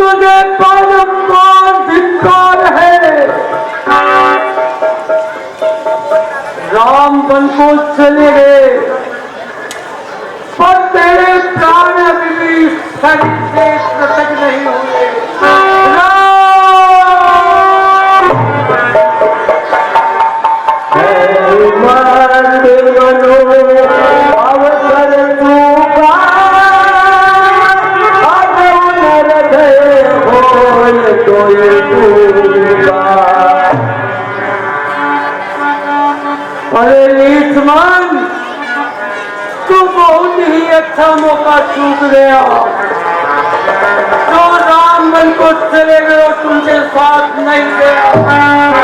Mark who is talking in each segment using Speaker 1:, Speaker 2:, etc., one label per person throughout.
Speaker 1: तुझे बारंबार धिक्कार है। राम वन को चले गए पर तेरे प्राण अभी भी शरीर से पृथक नहीं हुए। अरे लीचमान, तू बहुत ही अच्छा मौका चूक गया। तो राम वन को चले गए और तुमके साथ नहीं गया।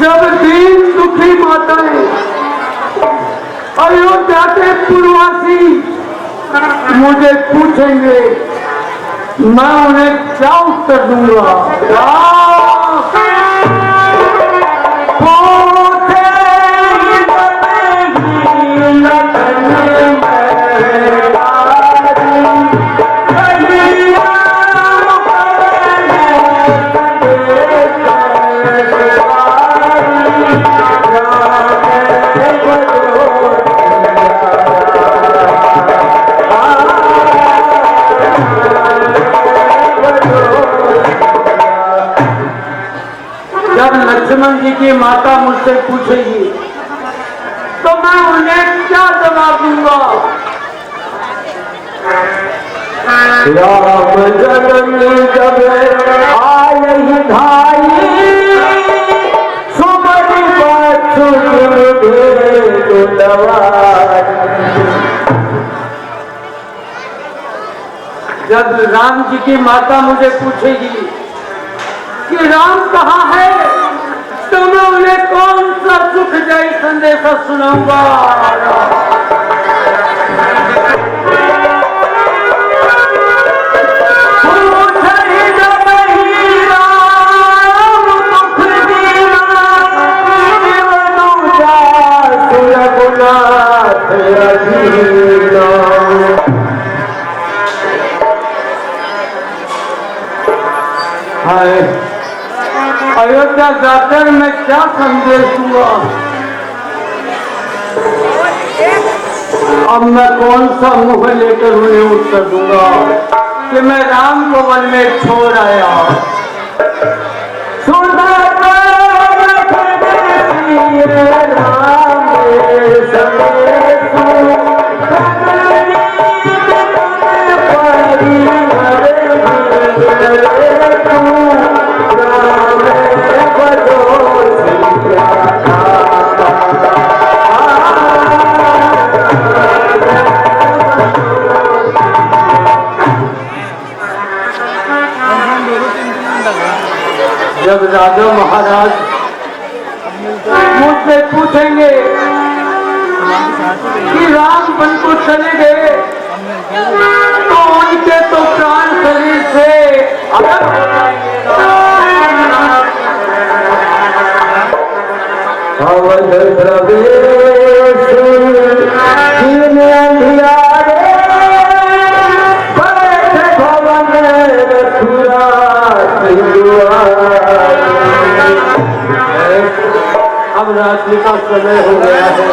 Speaker 1: जब दीन दुखी माताएं अयोध्या के पूर्ववासी मुझे पूछेंगे, मैं उन्हें क्या उत्तर दूंगा? लक्ष्मण जी की माता मुझसे पूछेगी तो मैं उन्हें क्या जवाब दूंगा? राम जननी जब आए ही धाई, सुमति बच्चु जब राम जी की माता मुझे पूछेगी कि राम कहाँ है, तो मैं उन्हें कौन सा सुखदायी संदेशा सुनाऊंगा? अयोध्या जाकर मैं क्या संदेश दूंगा? अब मैं कौन सा मुंह लेकर उन्हें उत्तर दूंगा कि मैं राम को वन में छोड़ आया। जब राजा महाराज मुझसे पूछेंगे कि राम वन को चले गए तो उनके तो प्राण शरीर से अलग हो जाएंगे। अवध प्रवेश अब रात्रि का समय हो गया है,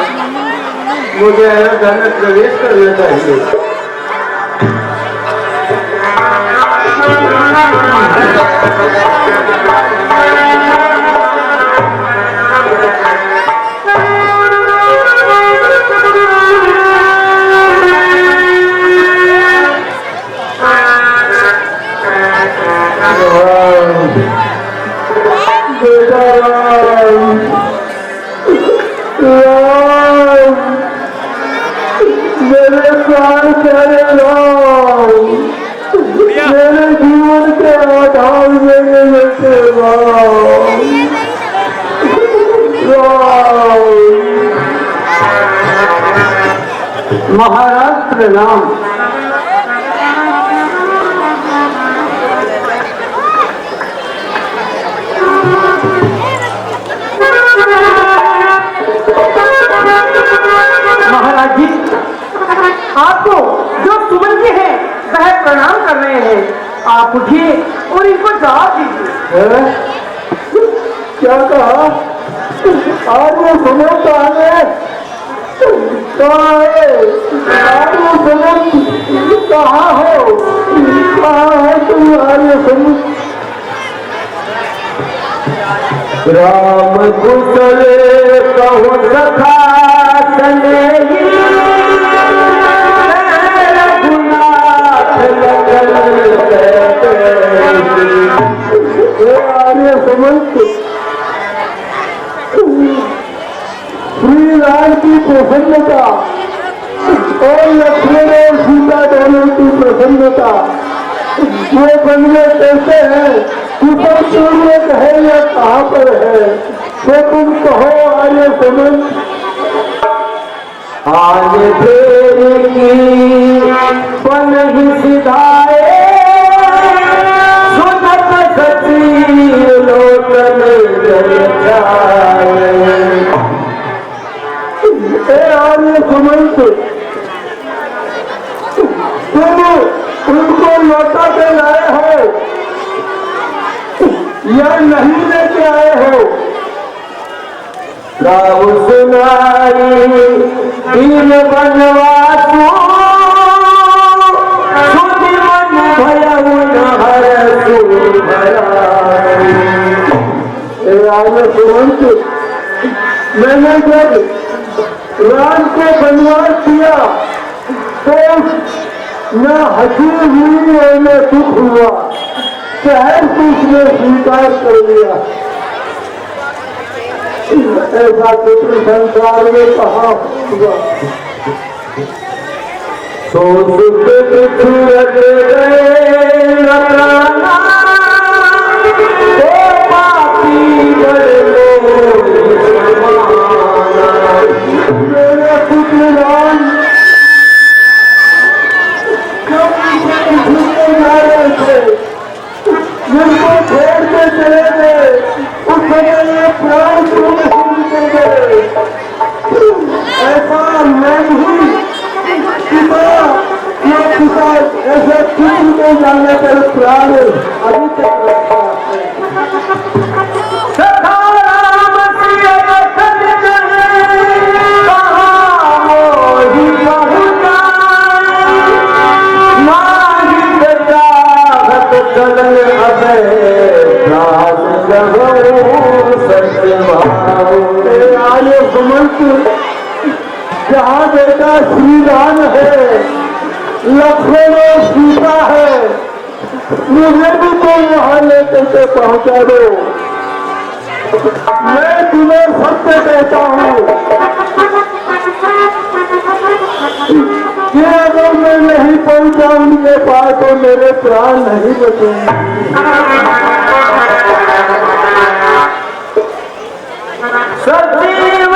Speaker 1: मुझे अयोध्या में प्रवेश करना चाहिए। मेरे प्राण प्यारे राम, मेरे जीवन के आधार मेरे बेटे राम, राम महाराज प्रणाम। महाराज जी, आपको जो सुमन जी है वह प्रणाम कर रहे हैं। आप उठिए और इनको जवाब दीजिए। क्या कहा? आज वो सुमन कहाँ है? कहाँ हो? कहाँ है तुम? आर्य सुमन राम कुशल कहु सखा चले रघुनाथ लगल आर्य समझ श्री राम की प्रसन्नता और लक्ष्मण और सीता दोनों की प्रसन्नता वो बंदे कैसे हैं? कुशल पूर्वक है या कहाँ पर है? तो तुम कहो आर्य समझ। आज फेर की पन ही सिधाए सुनत सची लोकन जल जाए। आर्य समझ तुम उनको लौटा के लाए हो या नहीं लेके आए हो? राम सुनाई दीन बनवासु सुधि मन भयउ न हरसु भयाई। आर्य सुमंत, मैंने जब राम को वनवास दिया तो न हंसी हुई और न सुख हुआ, शहर को उसने स्वीकार कर लिया। ऐसा पुत्र संसार में कहाँ हुआ? सो सुख छुड़क गए नकाना तो पापी मेरे पुत्र राम जिनको छोड़ के चले गए उस समय प्राण निकल गए। ऐसा मैं नहीं पिता ऐसे पुत्र को जाने पर प्राण अभी तक रखा आर्य समंत, जहाँ बेटा श्री राम है, लक्ष्मण और सीता है, मुझे भी तो वहां लेकर के पहुंचा दो। मैं तुम्हें सत्य कहता हूँ कि अगर मैं नहीं पहुंचा उनके पास तो मेरे प्राण नहीं बचेंगे। सजीव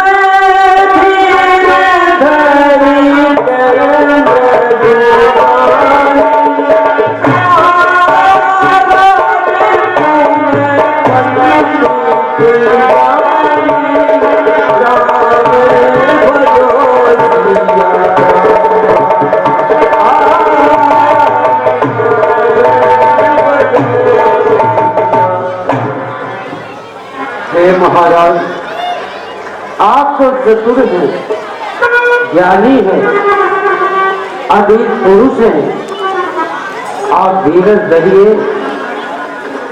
Speaker 1: महाराज, आप तो चतुर हैं, ज्ञानी हैं, अधिक पुरुष हैं। आप धीरज धरिए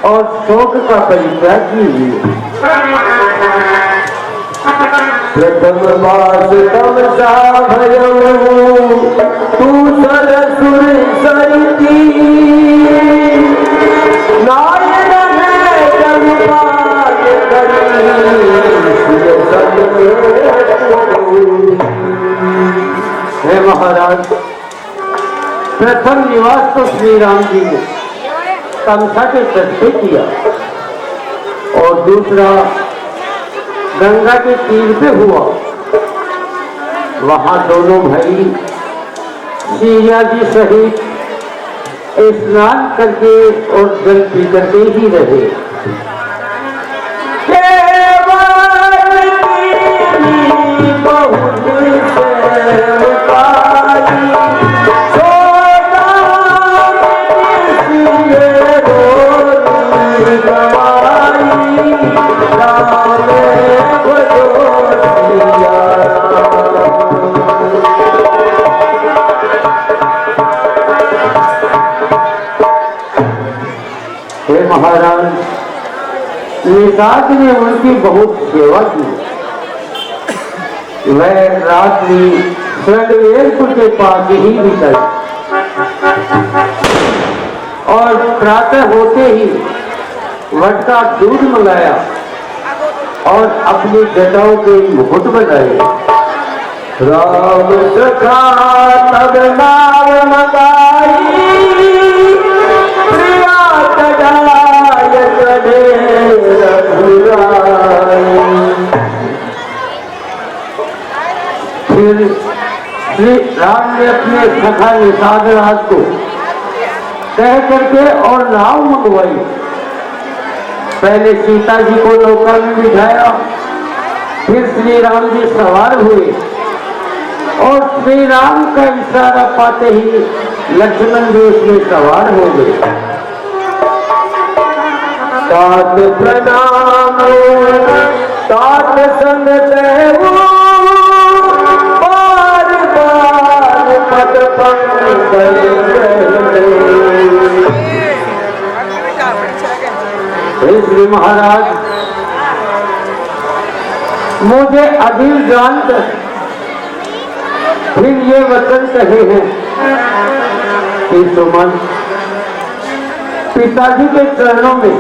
Speaker 1: और शोक का परित्याग कीजिए। प्रथम बास तम सा भयऊ तू सरसुर सरिती नारायण है जगपाल हे महाराज, प्रथम निवास तो श्री राम जी ने तमसा के तट पे किया और दूसरा गंगा के तीर पे हुआ। वहां दोनों भाई
Speaker 2: सिया जी सहित स्नान करके और जल पी करके ही रहे। महाराज निषाद ने उनकी बहुत सेवा की। वह रात्रि श्रृंगवेरपुर के पास ही बिताई और प्रातः होते ही वट का दूध मंगाया और अपनी जटाओं के मुकुट बनाए। राम सखा तब नाम मंगाई फिर श्री राम ने अपने सखा निषाद राज को कह करके और नाव मंगवाई। पहले सीता जी को नौका में बिठाया, फिर श्री राम जी सवार हुए और श्री राम का इशारा पाते ही लक्ष्मण जी उसमें सवार हो गए। तात प्रणाम तात संग देवो बार बार पद पंकज। श्री महाराज मुझे अधीर जानकर फिर ये वचन कहे हैं कि सुमन पिताजी के चरणों में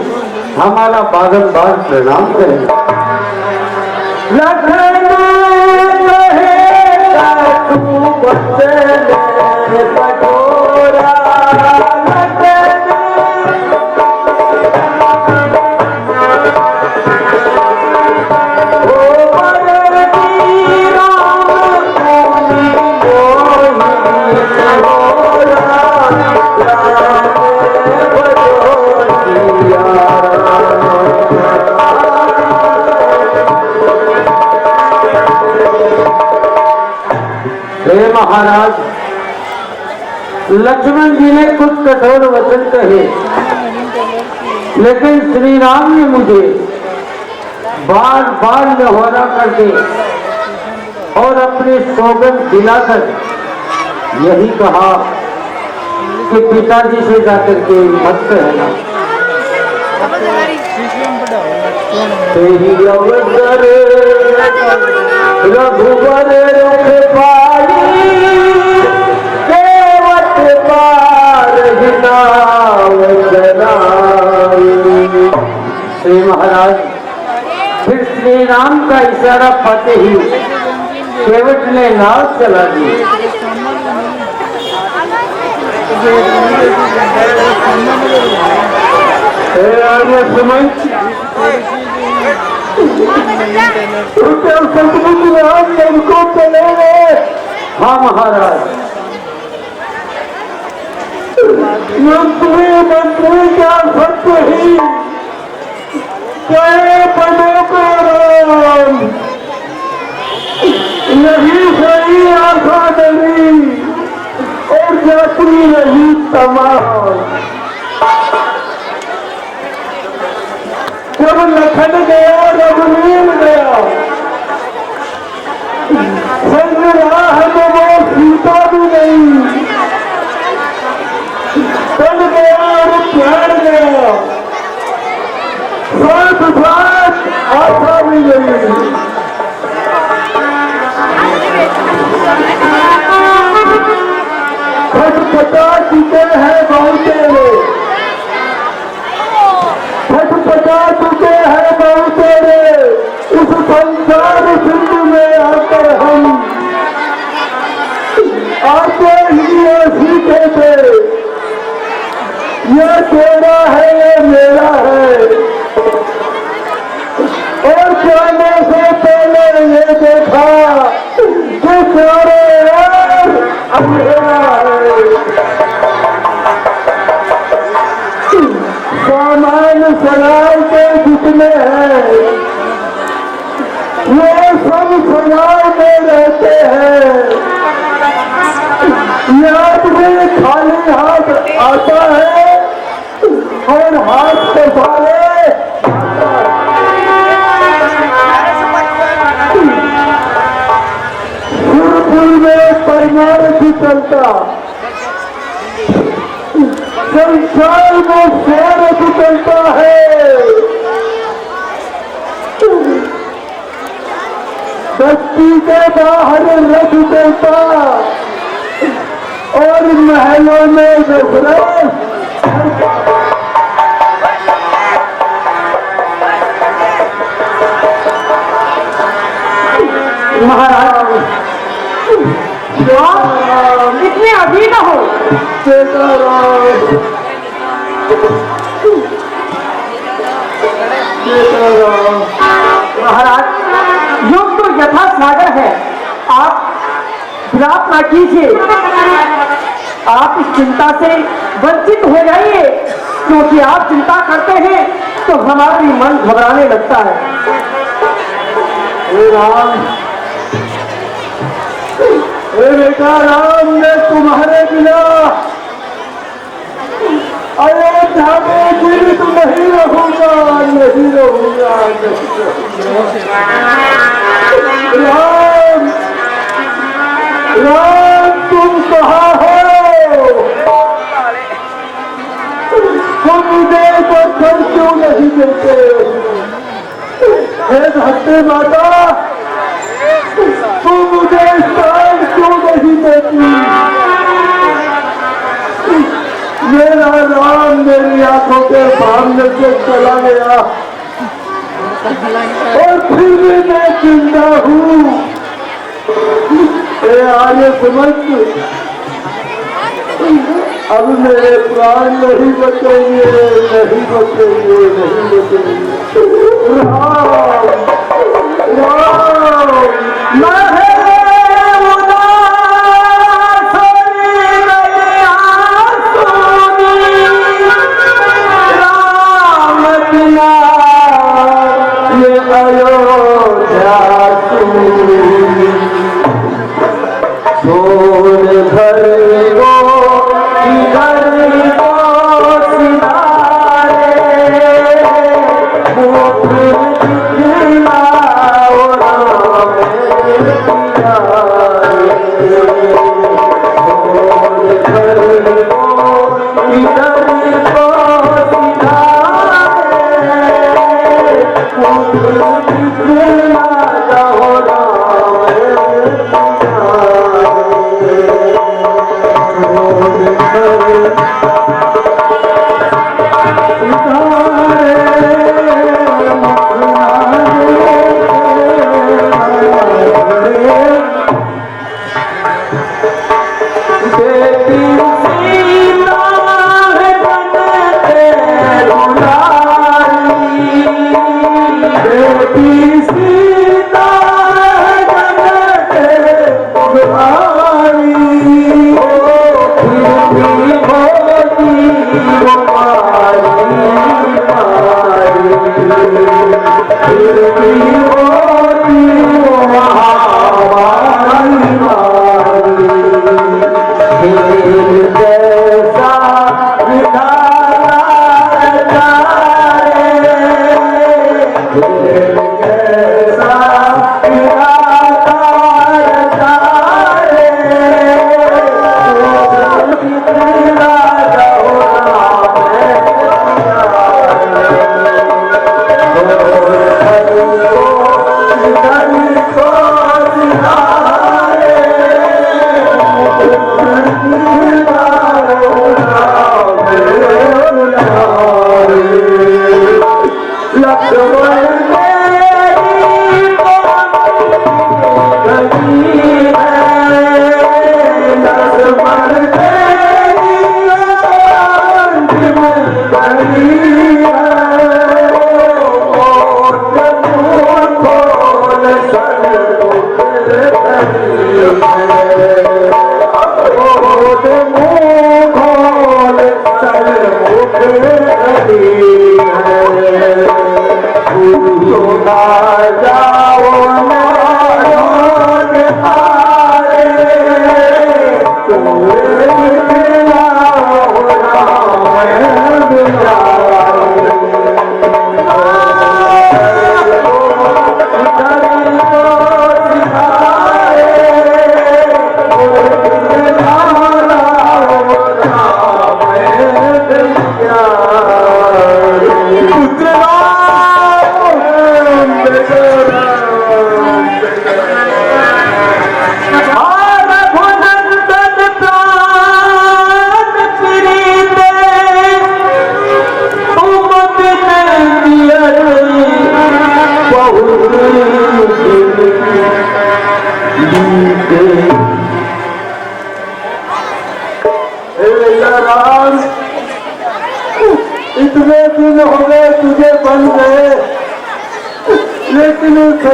Speaker 2: हमारा बारंबार प्रणाम करें। लखन कहेगा तू बचन कठोरा, महाराज लक्ष्मण जी ने कुछ कठोर वचन कहे, लेकिन श्री राम ने मुझे बार बार निहोरा करके और अपनी सौगंध दिलाकर यही कहा कि पिताजी से जाकर के मत कहना। तेरी अवसर रघुवर रख पाई केवट पार श्री महाराज फिर श्री राम का इशारा पाते ही केवट ने नाव चला दी। हाँ महाराज मंत्री क्या सत्य ही चाहे बने को राम यही सही आशा नहीं और यात्री नहीं तमाम। जब लखन गया रघुवीर गया संग राह में वो सीता भी नहीं, चल गया और प्यार गया साथ साथ आशा भी नहीं। पता चुके हैं बहुत तेरे, पता चुके हैं बहुत तेरे इस संसार सिंधु में आकर हम आते ही ये सीखे थे ये तेरा है ये मेरा है, और जाने से पहले ये देखा कि चारों ओर अंधेरा
Speaker 1: हैं। ये आदमी खाली हाथ आता है और हाथ के साले सुरपुर में परमार भी चलता, संसार में शेर भी चलता है। बस्ती के बाहर रथ चलता और महलों में दशरथ।
Speaker 3: महाराज इतने अभी न हो। महाराज युग तो यथा सागर है, आप विलाप ना कीजिए। आप इस चिंता से वंचित हो जाइए, क्योंकि आप चिंता करते हैं तो हमारा भी मन घबराने लगता है।
Speaker 1: हे राम, हे बेटा राम, मैं तुम्हारे बिना अयोध्या में जीवित नहीं रहूंगा, नहीं रहूंगा, राम, राम तुम कहाँ हो? तुम मुझे दर्शन क्यों नहीं देते? हे धरती माता, तुम मुझे स्थान क्यों नहीं देती? मेरा राम मेरी आंखों के सामने से चला गया और फिर भी मैं जिंदा हूँ। आर्य समझ, अब मेरे प्राण नहीं बचेंगे, नहीं बचेंगे, नहीं बचेंगे। राम, राम,
Speaker 2: राम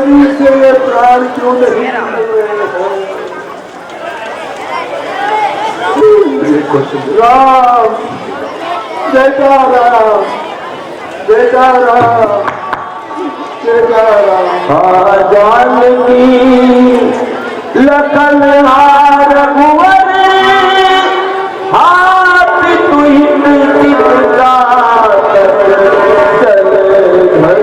Speaker 1: शरीर से ये प्राण क्यों नहीं निकल रहे हैं? राम, बेटा राम, बेटा राम, बेटा राम।
Speaker 2: जानकी लखन हार रघुवर हाथ तुहित चितका चल घर।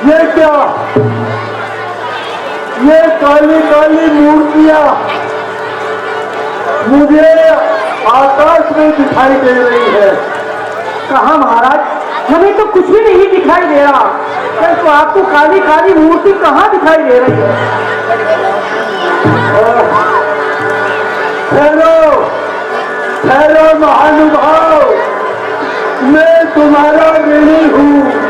Speaker 1: ये क्या? ये काली काली मूर्तियां मुझे आकाश में दिखाई दे रही है।
Speaker 3: कहा महाराज, हमें तो कुछ भी नहीं दिखाई दे रहा। तो आपको काली काली मूर्ति कहाँ दिखाई दे रही है?
Speaker 1: ठहरो, ठहरो महानुभाव, मैं तुम्हारा ऋणी हूँ।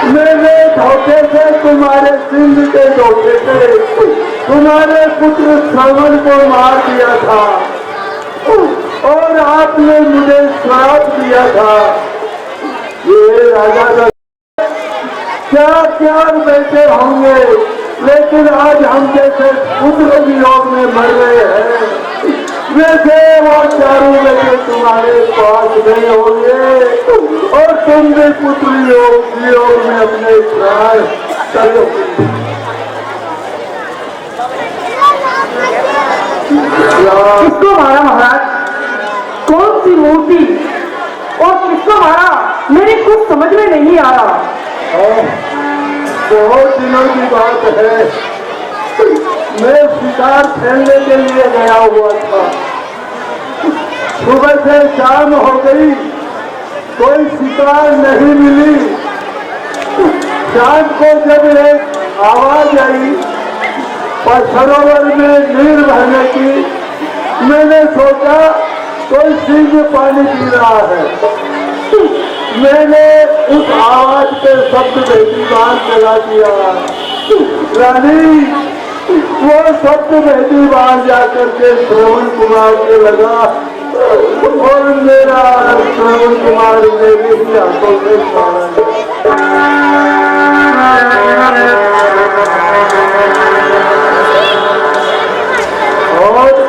Speaker 1: मैंने धोखे से तुम्हारे सिंह के धोखे से तुम्हारे पुत्र श्रवण को मार दिया था और आपने मुझे श्राप दिया था। ये राजा क्या क्या बेटे होंगे, लेकिन आज हम जैसे पुत्र वियोग में मर रहे हैं, वैसे वो चारों बेटे तुम्हारे पास नहीं होंगे और तुम भी पुत्र वियोग में अपने प्राण चलोगे।
Speaker 3: किसको मारा महाराज? कौन सी मूर्ति और किसको मारा? मेरे कुछ समझ में नहीं आ रहा।
Speaker 1: बहुत दिनों की बात है, मैं शिकार खेलने के लिए गया हुआ था। सुबह से शाम हो गई, कोई शिकार नहीं मिली। शाम को जब एक आवाज आई सरोवर में नीर बहने की, मैंने सोचा कोई सिंह पानी पी रहा है। मैंने उस आवाज पे शब्द भेदी बाण चला दिया। रानी, वो शब्द भेदी बाण जाकर के श्रवण कुमार के लगा और मेरा श्रवण कुमार ने भी हाथों से और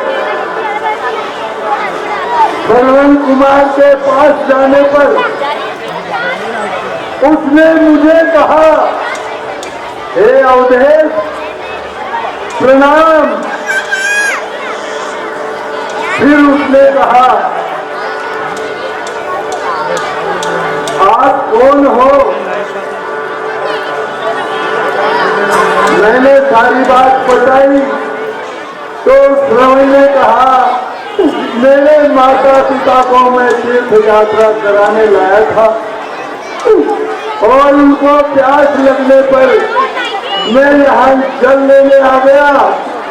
Speaker 1: श्रवण कुमार के पास जाने पर उसने मुझे कहा, हे अवधेश प्रणाम। फिर उसने कहा, आप कौन हो? मैंने सारी बात बताई तो श्रवण ने कहा, मेरे माता पिता को मैं तीर्थ यात्रा कराने लाया था और उनको प्यास लगने पर मैं यहाँ जल लेने आ गया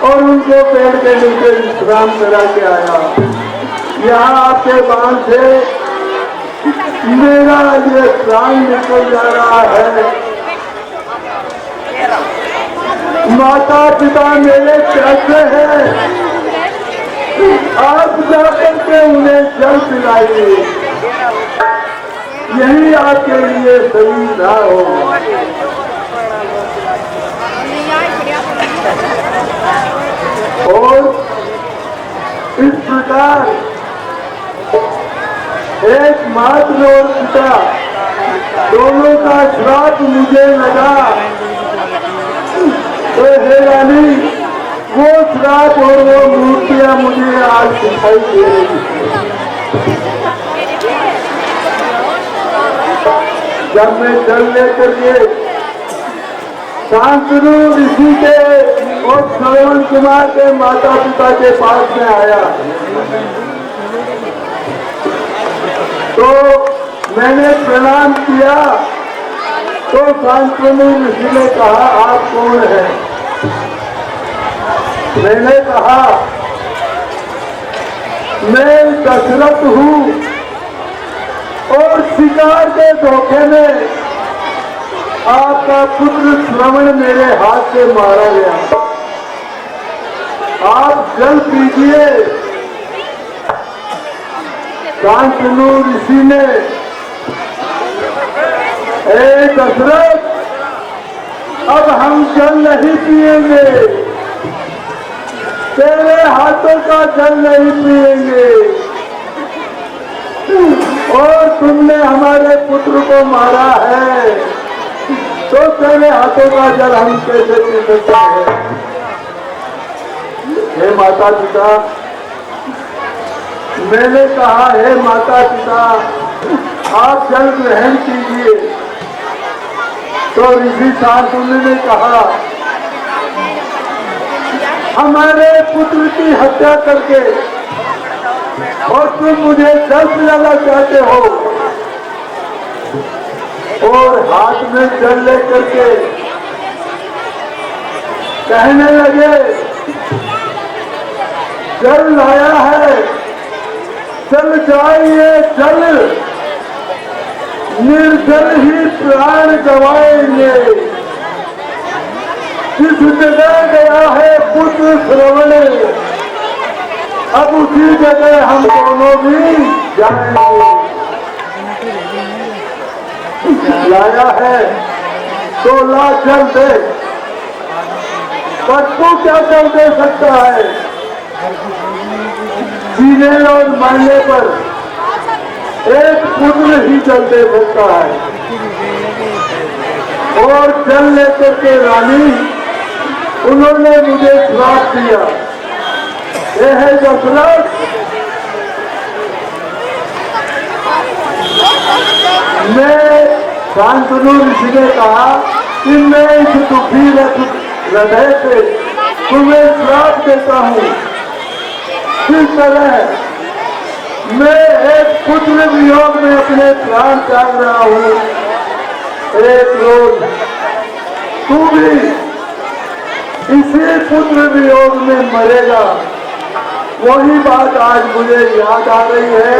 Speaker 1: और उनको पेड़ के नीचे विश्राम करा के आया। यहाँ आपके बाण से मेरा ये प्राण निकल जा रहा है। माता पिता मेरे कैसे हैं? आप जाकर के उन्हें जल पिलाइए, यही आपके लिए सही ना हो। और इस प्रकार एक मात्र और पिता दोनों का श्राप मुझे लगा। तो हे रानी, वो श्राप और वो मूर्तियां मुझे आज दिखाई दे रही है। जब मैं जल लेकर के शांतनु ऋषि के और श्रवण कुमार के माता पिता के पास में आया तो मैंने प्रणाम किया। तो शांतनु ऋषि ने कहा, आप कौन हैं? मैंने कहा, मैं दशरथ हूँ, और शिकार के धोखे में आपका पुत्र श्रवण मेरे हाथ से मारा गया। आप जल पीजिए। शांतनु ऋषि ने, ए दशरथ, अब हम जल नहीं पिएंगे, तेरे हाथों का जल नहीं पिएंगे, और तुमने हमारे पुत्र को मारा है तो तेरे हाथों का जल हम कैसे पी सकते हैं? हे माता पिता, मैंने कहा हे माता पिता आप जल ग्रहण कीजिए, तो ऋषि शांतनु ने कहा हमारे पुत्र की हत्या करके और तुम मुझे जल पिलाना चाहते हो, और हाथ में जल लेकर के कहने लगे जल लाया है, चल जाइए, जल निर्जल ही प्राण गवाएंगे। जिस जगह गया है पुत्र श्रवण, अब उसी जगह हम दोनों भी जाएंगे। लाया है तो ला जल दे, पर तू क्या जल दे सकता है? जीने और मरने पर एक पुत्र ही जल दे सकता है। और जल लेकर के रानी उन्होंने मुझे श्राप दिया, यह है दशरथ, मैं शांतनु ऋषि ने कहा कि मैं इस दुखी हृदय से तुम्हें श्राप देता हूँ। इस तरह मैं एक पुत्र वियोग में अपने प्राण त्याग रहा हूँ, एक रोज तू भी इसी पुत्र वियोग में मरेगा। वही बात आज मुझे याद आ रही है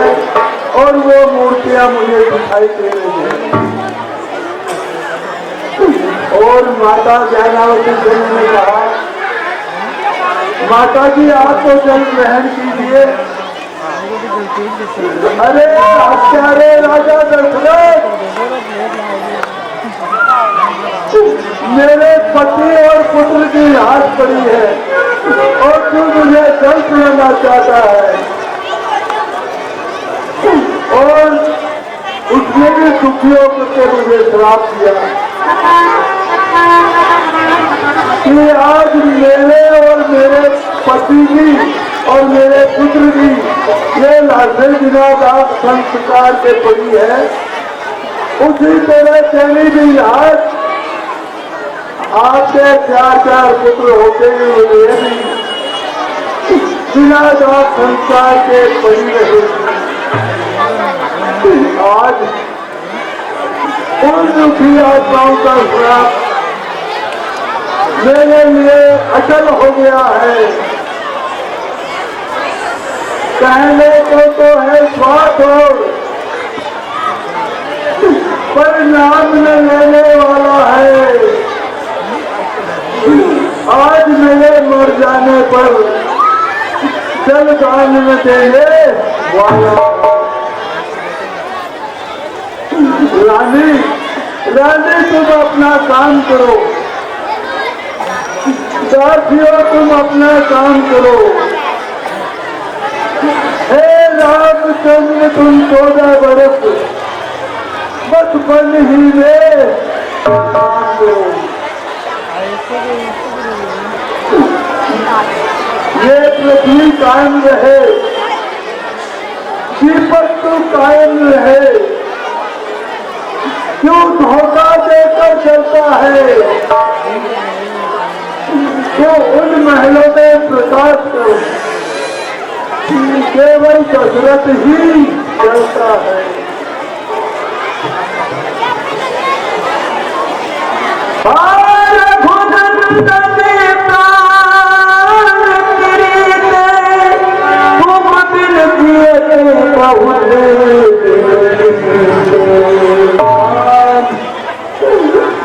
Speaker 1: और वो मूर्तियां मुझे दिखाई दे रही है। और माता ज्ञानावती देवी ने कहा माता जी आप तो जल ग्रहण कीजिए। अरे हत्यारे राजा दशरथ, मेरे पति और पुत्र की हाथ पड़ी है और तू मुझे जल पिलाना चाहता है। और उसने भी दुखी होकर के मुझे श्राप दिया कि आज मेरे और मेरे पति की और मेरे पुत्र की ये लाशें दिनाद आप संस्कार के पड़ी है, उसी तरह तेरी भी आज आपके 4 पुत्र होते हुए भी बिना आप संस्कार के पड़ी रहे। आज उन दुखी आत्माओं का श्राप मेरे लिए अचल हो गया है। कहने को तो है स्वार्थ और परिणाम न लेने वाला है। आज मेरे मर जाने पर जल दान न देने वाला। रानी रानी तुम अपना काम करो, साथियों तुम अपना काम करो। हे रामचंद्र तुम 14 वर्ष बचपन ही में ये पृथ्वी कायम रहे, दीपक तो कायम रहे, क्यों धोखा देकर चलता है? तो उन महलों में प्रकाश करो, केवल दशरथ ही चलता है। तुम बिन दिए बहुत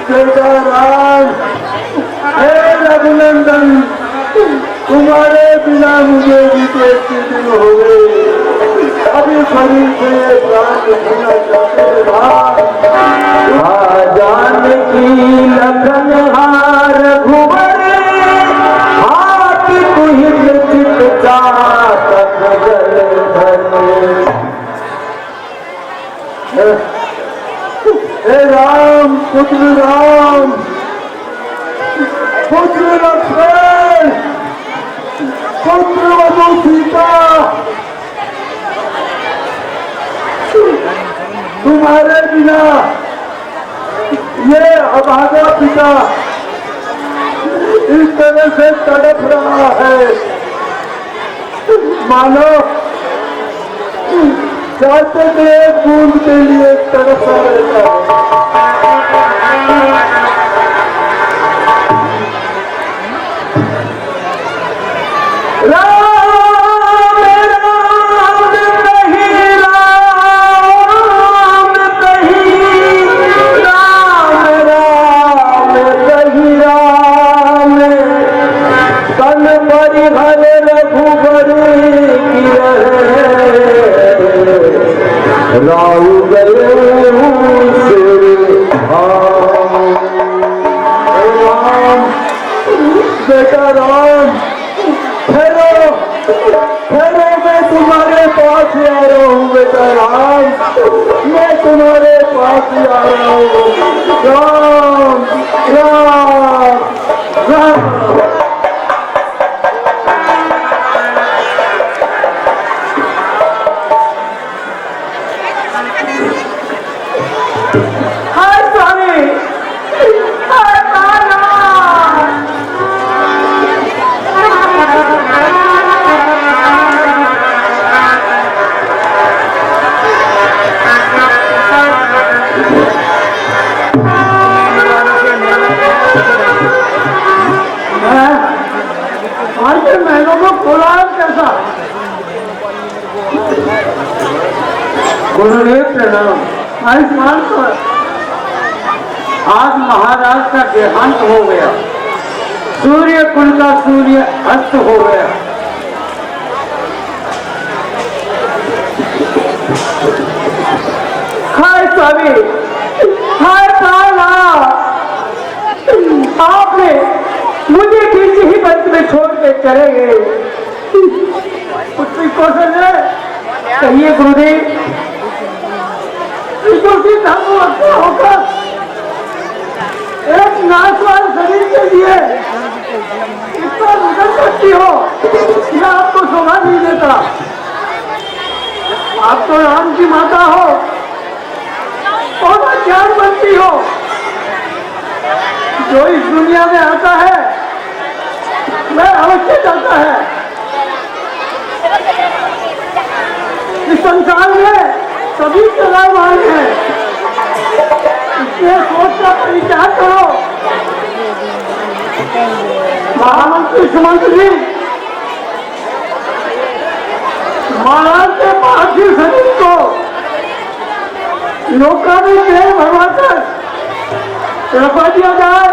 Speaker 1: बेटा राम, हे रघुनंदन, तुम्हारे बिना मुझे भी देखते दिन हो गए। अभी शरीर से प्राण लेना चाहते हैं राम।
Speaker 2: जानकी लखन हार घुवर हाथ तुहित चित चातक जल धर।
Speaker 1: हे राम, पुत्र राम, पुत्र लक्ष्मण, पुत्र वधु सीता, तुम्हारे बिना ये अभागा पिता इस तरह से तड़प रहा है, मानो चाहते थे एक बूंद के लिए तड़पता रहता है।
Speaker 2: राम
Speaker 1: बेटा राम, ठहरो, ठहरो, मैं तुम्हारे पास ही आ रहा हूँ बेटा राम, मैं तुम्हारे पास ही आ रहा हूँ। राम राम राम। महलों को कोलाहल कैसा?
Speaker 2: गुरुदेव प्रणाम।
Speaker 1: आयुष्मान पर
Speaker 2: आज महाराज का देहांत हो गया, सूर्य कुल का सूर्य अस्त हो गया।
Speaker 1: हाय स्वामी, हाय प्राणनाथ, आपने मुझे बीच ही बंद में छोड़ के चले गए। पुत्री कौशल है,
Speaker 2: कहिए गुरुदेव।
Speaker 1: होकर एक नाशवान शरीर के लिए इतना निकल सकती हो, मैं आपको शोभा नहीं देता। आप तो राम की माता हो और ज्ञान बनती हो। जो इस दुनिया में आता है वह अवश्य जाता है। इस संसार में सभी चलावान है, इसलिए सोच का परिचार करो। महामंत्री सुमंत जी महाराज के पार्थिव शरीर को लोका में तेल भरवाकर रखवा दिया जाए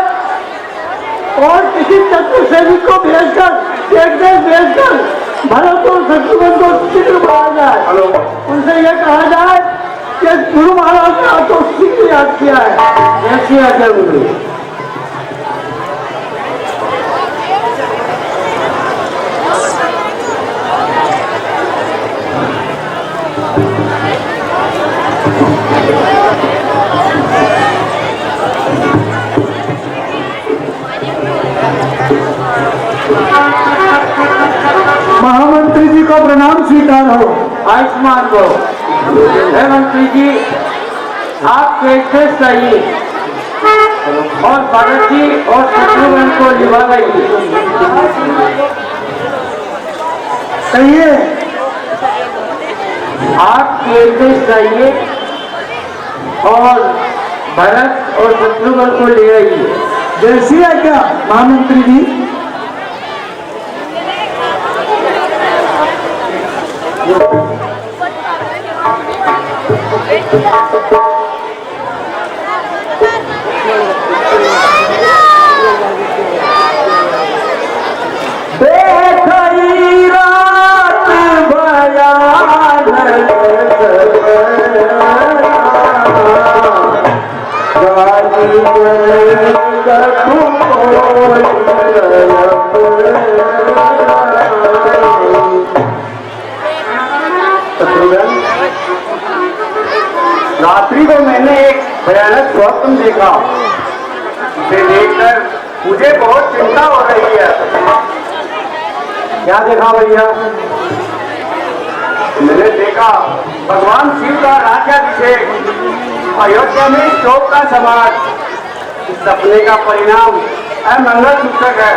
Speaker 1: और किसी चतुर सैनिक को भेजकर एक देश भेजकर भारत और शत्रुघ्न को शीघ्र बढ़ाया जाए। उनसे यह कहा जाए कि गुरु महाराज ने आपको शीघ्र याद किया है।
Speaker 2: ऐसी आज्ञा गुरु।
Speaker 1: महामंत्री जी को प्रणाम स्वीकार हो।
Speaker 2: आयुष्मान को। हे मंत्री जी, आप कैसे सही और भरत जी और शत्रुघ्न को लिवा गई।
Speaker 1: कहिए,
Speaker 2: आप कैसे सही और भरत और शत्रुघ्न को ले आइए।
Speaker 1: जैसी है क्या महामंत्री जी? रात्रि को मैंने एक भयानक स्वप्न देखा, जिसे देखकर मुझे बहुत चिंता हो रही है। क्या देखा भैया? मैंने देखा भगवान शिव का राज्याभिषेक, अयोध्या में शोक का समाज। इस सपने का परिणाम अमंगल सूचक है।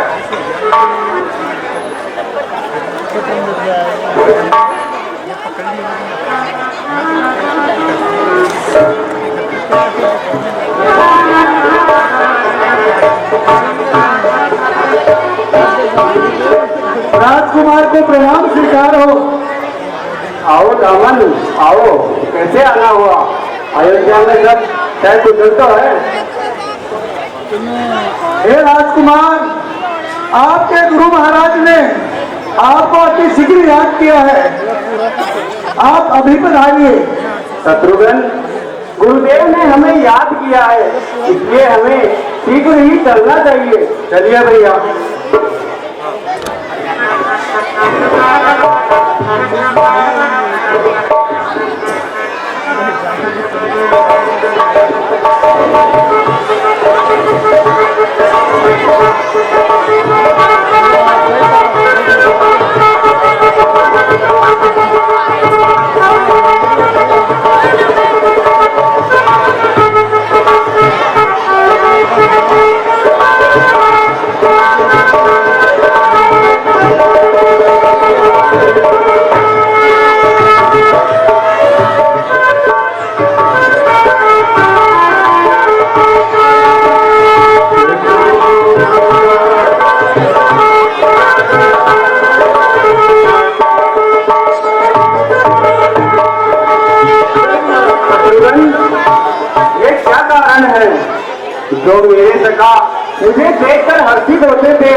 Speaker 3: राजकुमार को प्रणाम स्वीकार हो।
Speaker 1: आओ दामन, आओ। कैसे आना हुआ? अयोध्या में सब तय कुशल तो है।
Speaker 3: हे राजकुमार, आपके गुरु महाराज ने आपको अति शीघ्र याद किया है। आप अभी पधारिए।
Speaker 1: शत्रुघ्न, गुरुदेव ने हमें याद किया है, इसलिए हमें शीघ्र ही चलना चाहिए। चलिए भैया। जो मेरे सका मुझे देखकर हर्षित होते थे,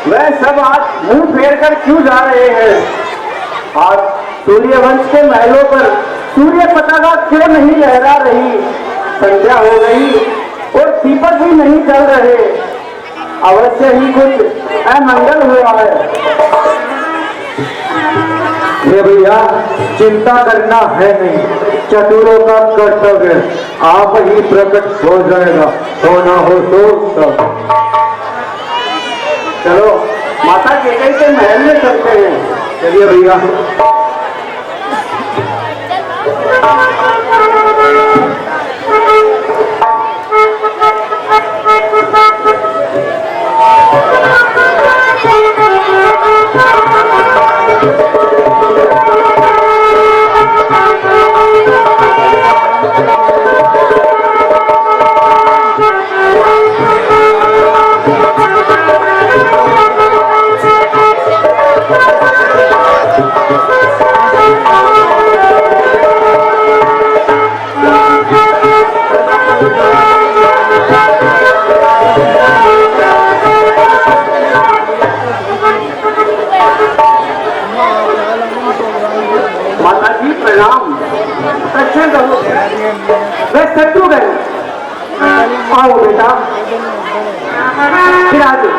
Speaker 1: वह सब आज मुंह फेर कर क्यों जा रहे हैं? आज सूर्यवंश के महलों पर सूर्य पताका क्यों नहीं लहरा रही? संध्या हो गई और दीपक भी नहीं जल रहे। अवश्य ही कुछ अमंगल हुआ है।
Speaker 2: ये भैया, चिंता करना है नहीं, चतुरों का कर्तव्य आप ही प्रकट हो जाएगा। होना हो तो सब।
Speaker 1: चलो माता केकई के महल में चलते हैं।
Speaker 2: चलिए भैया।
Speaker 3: आओ बेटा, फिर आगे।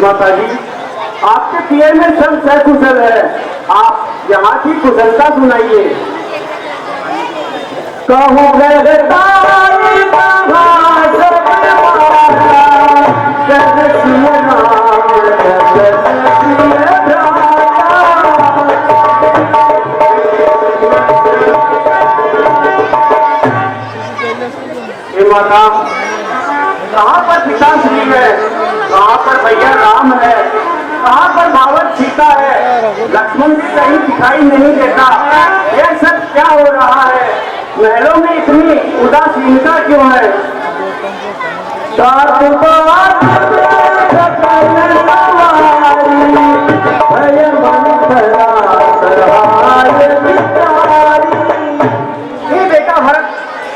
Speaker 1: माता जी, आपके पियर में सब सकुशल है। आप यहाँ की कुशलता सुनाइए।
Speaker 3: कहूँ
Speaker 1: माता, कहाँ पर पिता श्री है?
Speaker 3: सीता है, लक्ष्मण भी कहीं दिखाई नहीं देता। यह सब क्या हो रहा है? महलों में इतनी उदासीनता क्यों है? हे बेटा भरत,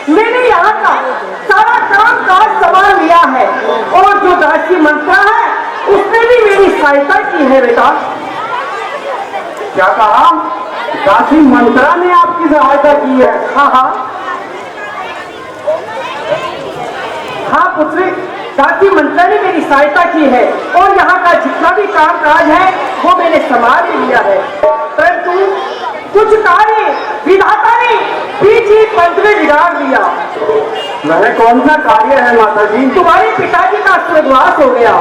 Speaker 3: मैंने यहाँ का सारा काम काज संभाल लिया है और जो दासी मंत्रा है उसने भी मेरी सहायता की है। बेटा क्या कहा? दासी मंत्रा ने आपकी सहायता की है? हाँ हाँ हाँ पुत्री, दासी मंत्रा ने मेरी सहायता की है और यहाँ का जितना भी काम काज है वो मैंने संभाल लिया है। परंतु कुछ कार्य विधाता ने बीच ही पंच में बिगाड़ दिया। वह कौन सा कार्य है माता जी? तुम्हारे पिताजी का स्वर्गवास हो गया।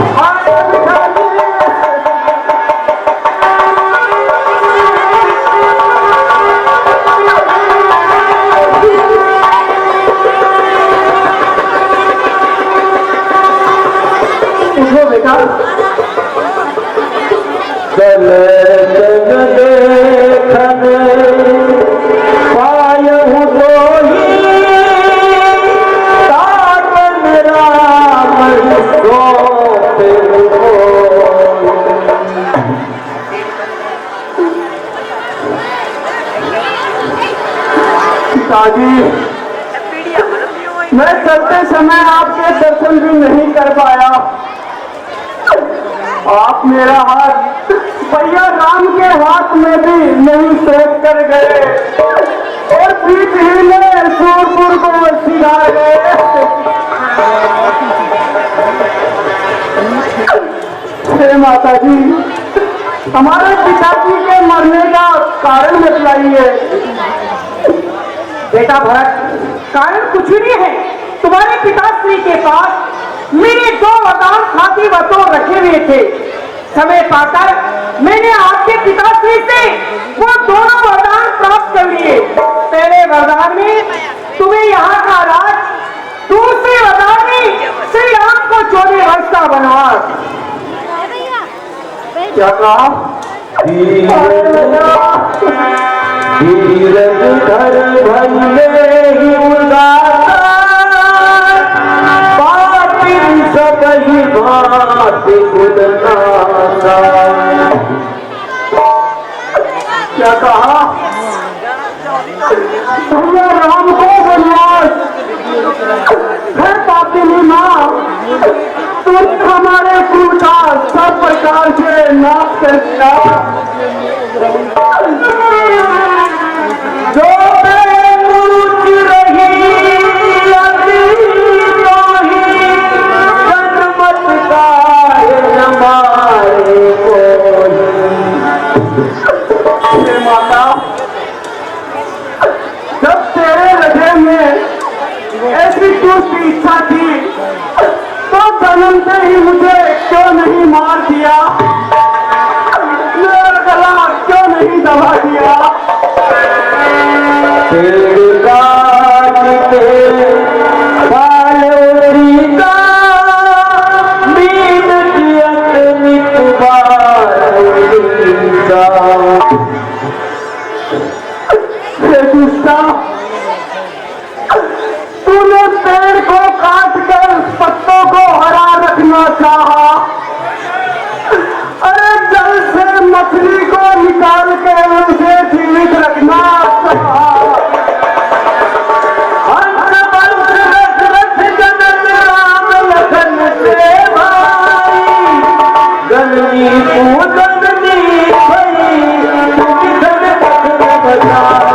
Speaker 3: उठो बेटा। पिताजी, मैं चलते समय आपके दर्शन भी नहीं कर पाया। आप मेरा हाथ भैया राम के हाथ में भी नहीं सौंप कर गए और बीच ही में सूरपुर को सिखा गए। हे माता जी, हमारे पिताजी के मरने का कारण बतलाइए। बेटा भरत, कारण कुछ नहीं है। तुम्हारे पिताश्री के पास मेरे 2 वरदान खाती बतौर रखे हुए थे। समय पाकर मैंने आपके पिताश्री से वो दोनों वरदान प्राप्त कर लिए। पहले वरदान में तुम्हें यहाँ का राज, दूसरे वरदान में श्री राम को 14 वर्ष का वनवास। क्या कहा?
Speaker 2: धीरज धर भले ही उदाता, पापिन सब ही भांति गुणनासा।
Speaker 3: क्या कहा? भैया राम को वनवास। घर पापिनी माँ, तुम हमारे कुल का सब प्रकार से नाश कर दिया।
Speaker 2: जो बेनूच रही अभी तो ही जनमत गाए हमारे कोई।
Speaker 3: हे माता, जब तेरे हृदय में ऐसी दूसरी इच्छा थी तो जन्म से ही मुझे क्यों नहीं मार दिया? मेरा गला क्यों नहीं दबा दिया? तूने पेड़ को काट कर पत्तों को हरा रखना चाहा। अरे जल से मछली को निकाल के उसे जीवित रखना चाहा। हंस वंश दशरथ जनक राम लखन से भाई,
Speaker 2: गलनी पूजनी भई किसन पथ बचाई।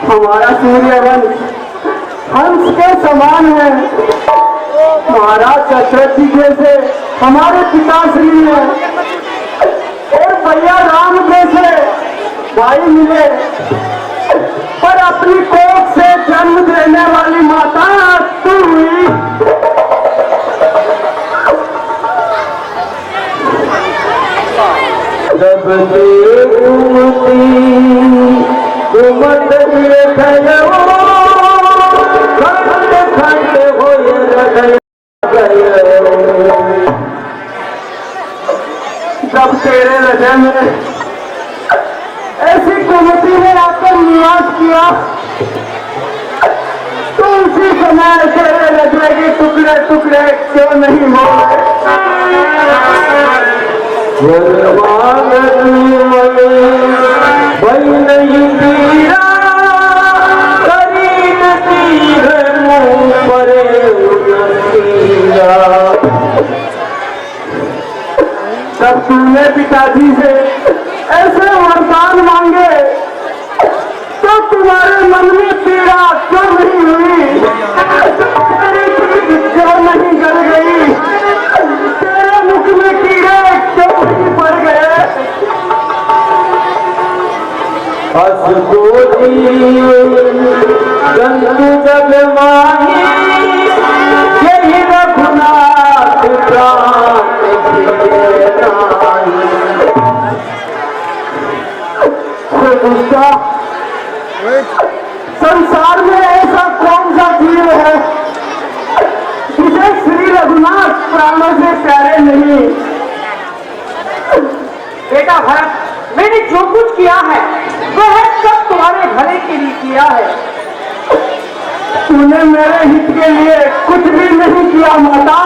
Speaker 3: हमारा सूर्यवंश हंस के समान है। महाराज दशरथ जी जैसे हमारे पिताश्री हैं और भैया राम जैसे भाई मिले, पर अपनी कोख से जन्म देने वाली माता तू हुई।
Speaker 2: सबसे घूमती घूमत खंड खंड हो
Speaker 1: जब तेरे हृदय में ऐसी कुमती ने आकर निवास किया तो उसी समय तेरे हृदय के टुकड़े टुकड़े क्यों नहीं हो
Speaker 2: भाई नहीं पीरा करी नसीब मुँह परे
Speaker 1: जब तूने पिताजी से ऐसे वरदान मांगे तो तुम्हारे मन में पीड़ा क्यों नहीं हुई, तेरी पीठ क्यों नहीं गल गई, तेरे मुख में कीड़े क्यों नहीं पड़ गए।
Speaker 2: हस जंतु जग माही यही रघुनाथ प्राण
Speaker 1: संसार में ऐसा कौन सा जीव है जिसे श्री रघुनाथ प्राणों से प्यारे नहीं।
Speaker 3: बेटा भरत, मैंने जो कुछ किया है वह सब तुम्हारे भले के लिए किया है।
Speaker 1: तूने मेरे हित के लिए कुछ भी नहीं किया माता,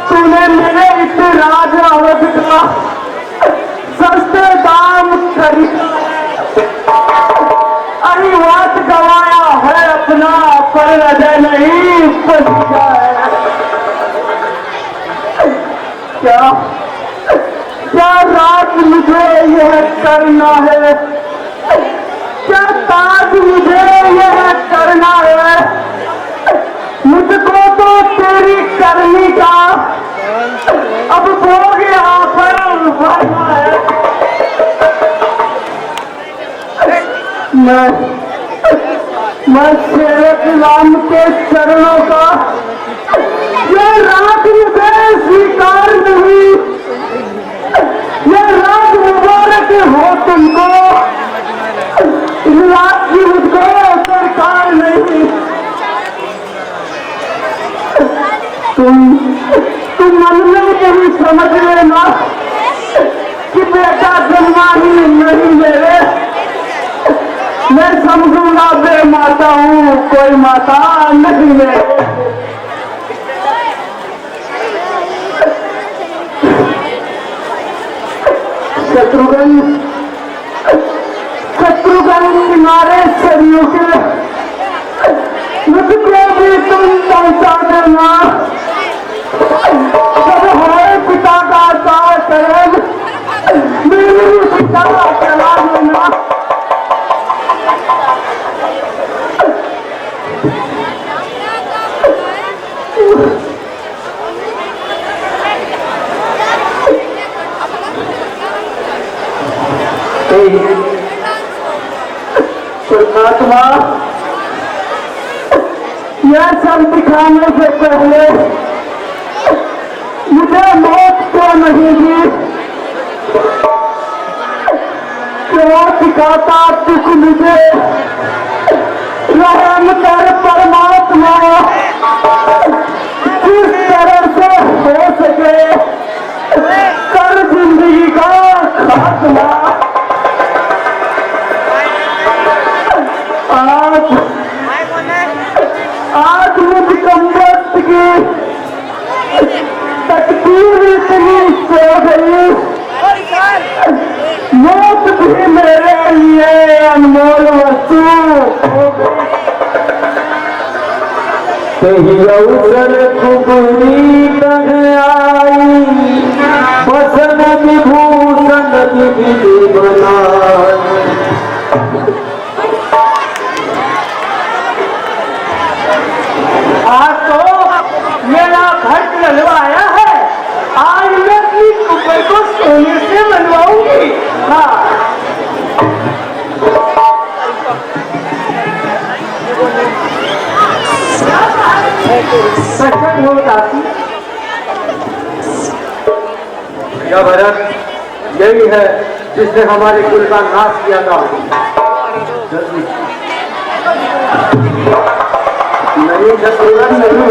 Speaker 1: तूने मेरे इस राज अवध का सस्ते दाम खरीद अहिवात गवाया है अपना, पर हृदय नहीं पहुंचा है। क्या रात मुझे यह करना है, क्या ताज मुझे यह करना है, मुझको तो तेरी करनी का अब भोग यहाँ पर भरना है। मैं सेवक राम के चरणों का यह रात मुझे स्वीकार नहीं, यह रात मुबारक हो तुमको, इस रात की मुझको सरकार नहीं। तुम मन में यही समझ लेना कि बेटा जन्मा ही नहीं मेरे, मैं समझूंगा बे माता हूँ, कोई माता नहीं है। शत्रुघ्न किनारे सरयू के मुझको भी तुम पहुंचा देना, जब हमारे पिता का साथ करें मेरे पिता का चला देना। परमात्मा, यह सब दिखाने से पहले मुझे मौत क्यों नहीं दी, क्यों दिखाता दुख मुझे, रहम कर परमात्मा, जिस तरह से हो सके कर जिंदगी का खात्मा। आज मुझ कमबख्त की तकदीर इतनी सो गई, मौत भी मेरे लिए अनमोल वस्तु हो गई।
Speaker 2: अवसर खुबरी तन आई, बसन विभूषण विधि बनाई।
Speaker 3: आज तो मेरा घट ललवाया है, आज मैं अपनी कुकर को सोने से बनवाऊंगी। हाँ, सचमुच हो दासी,
Speaker 2: या भरत, यही है जिसने हमारे कुल का नाश किया था।
Speaker 1: नहीं शत्रुघ्न, नहीं,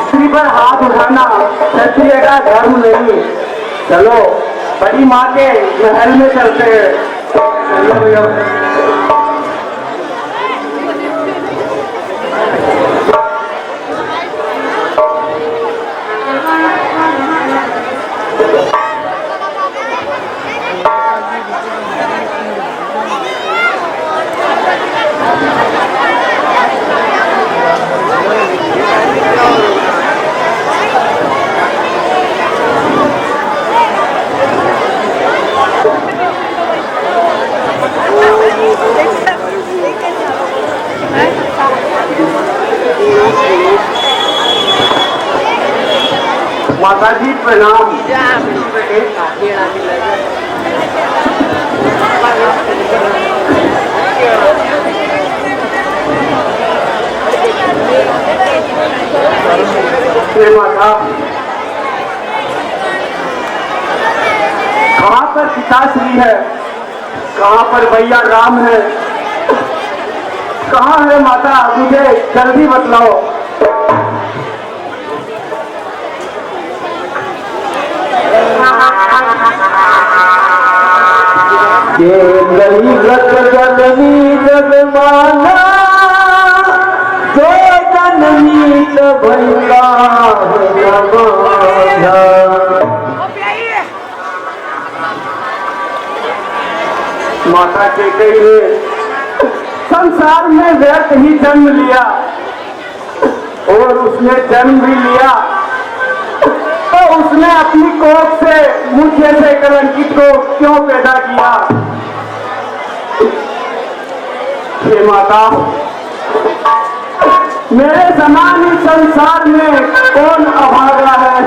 Speaker 1: स्त्री पर हाथ उठाना क्षत्रिय का धर्म नहीं। चलो बड़ी माँ के महल में चलते हैं।
Speaker 2: चलो भैया।
Speaker 1: माता जी प्रणाम। माता, कहाँ पर पिताश्री है, कहाँ पर भैया राम है, कहाँ है माता? मुझे जल्दी बतलाओ।
Speaker 2: ये गई गत जननी जगमाना, जो जननी भैया
Speaker 1: माता के कही ने संसार में व्यर्थ ही जन्म लिया और उसने जन्म भी लिया तो उसने अपनी कोख से मुझे से कलंकित को क्यों पैदा किया? हे माता, मेरे समान ही संसार में कौन अभागा है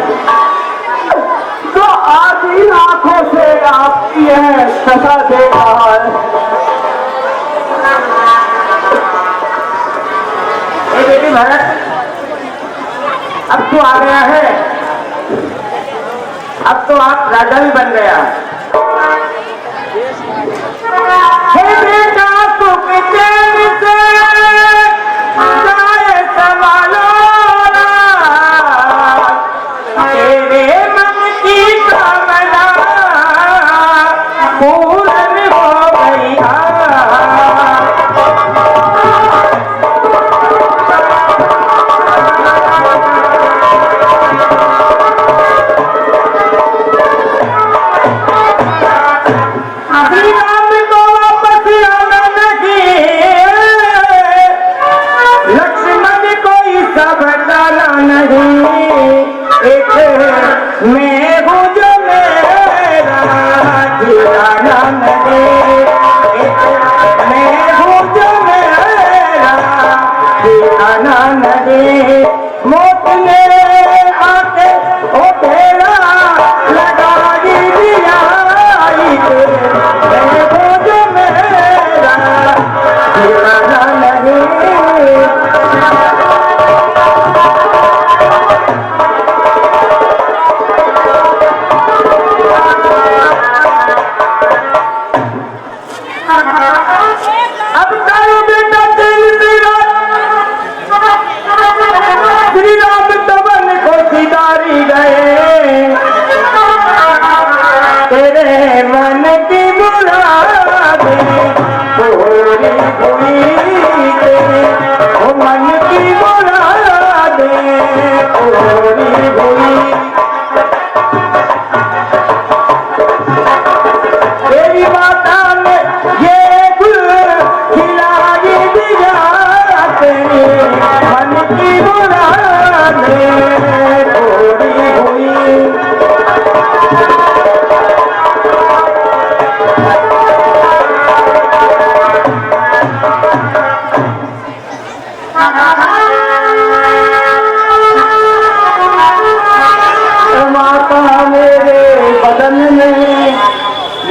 Speaker 1: जो आज इन आंखों से आपकी है दशा देख रहा है?
Speaker 2: बेटी भरत, अब तो आ गया है, अब तो आप राजा भी बन गया। हे बेटा, सुख चैन से जाए संभालो, तेरे मन की कामना पूर्ण हो गई।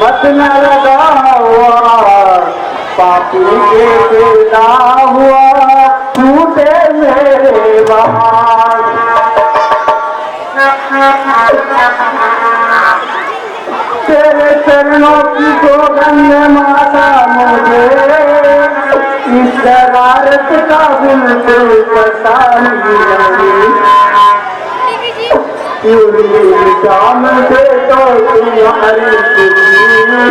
Speaker 1: मत न लगा हुआ पापी के पैदा हुआ टूटे मेरे बाल। अन्य माता मुझे इस शरारत का बिल्कुल पता नहीं। जाम दे तो तुम्हारी खुशी,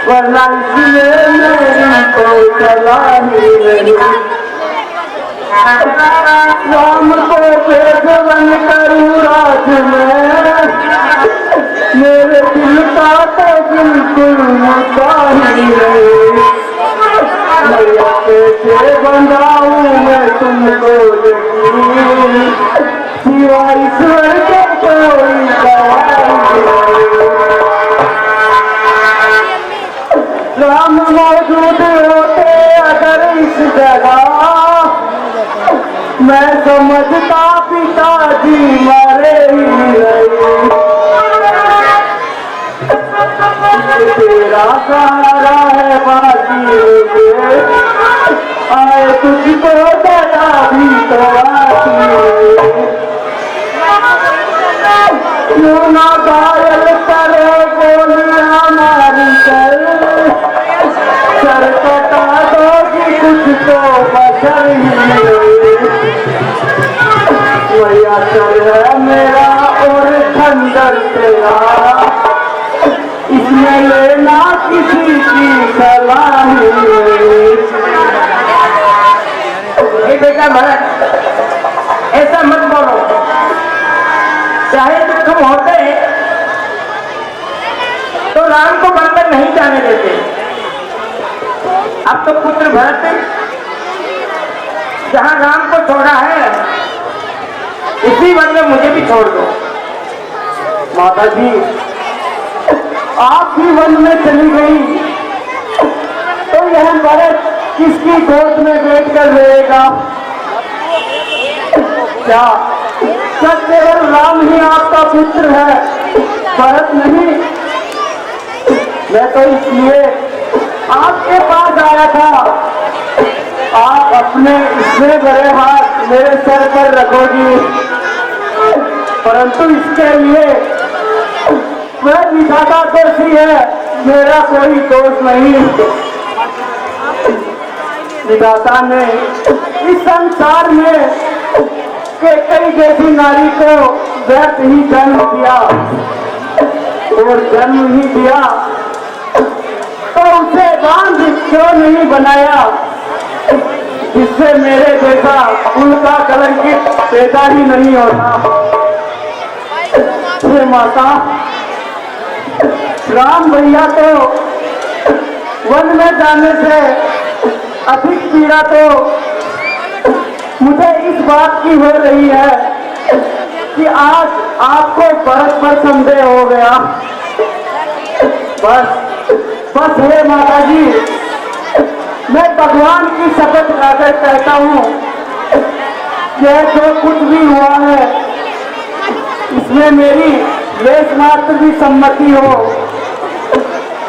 Speaker 1: वरना इसलिए मेरी कोई चला ही नहीं। राम को बेगवन करूँ राज में, मेरे दिल का तो बिल्कुल मुद्दा ही नहीं। मैया कैसे बंधाऊँ मैं तुमको यकीन, सिवा ईश्वर के कोई सवाल नहीं। राम मौजूद होते अगर इस जगह, मैं समझता पिताजी मरे ही नहीं। तेरा सहारा है बाजी मुझे, आए तुझको दया भी तो आती है। क्यों ना घायल करे बोली हमारी सर कटा दोगी कुछ तो बचर ही नहीं। मैया सर है मेरा और खंडर तेरा, इसमें लेना किसी की सलाह नहीं।
Speaker 3: बेटा भरत, ऐसा मत बोलो। चाहे तुम होते तो राम को बनकर नहीं जाने देते। अब तो पुत्र भरत जहां राम को छोड़ा है, इसी वन में मुझे भी छोड़ दो।
Speaker 1: माता जी, आप ही वन में चली गई तो यह भरत किसकी गोद में बैठ कर रहेगा? क्या केवल राम ही आपका पुत्र है, भरत नहीं? मैं तो इसलिए आपके पास आया था, आप अपने इतने बड़े हाथ मेरे सर पर रखोगी, परंतु इसके लिए वह विधाता दोषी है, मेरा कोई दोष नहीं। विधाता ने इस संसार में कई जैसी नारी को व्यर्थ ही जन्म दिया, और जन्म ही दिया तो उसे बांध क्यों नहीं बनाया, जिससे मेरे जैसा उनका कलंकित पैदा ही नहीं होता। हे माता, राम भैया तो वन में जाने से अधिक पीड़ा तो मुझे इस बात की हो रही है कि आज आपको भरत पर संदेह हो गया। बस हे माता जी, मैं भगवान की शपथ खाकर कहता हूँ, यह जो कुछ भी हुआ है इसमें मेरी लेश मात्र भी सम्मति हो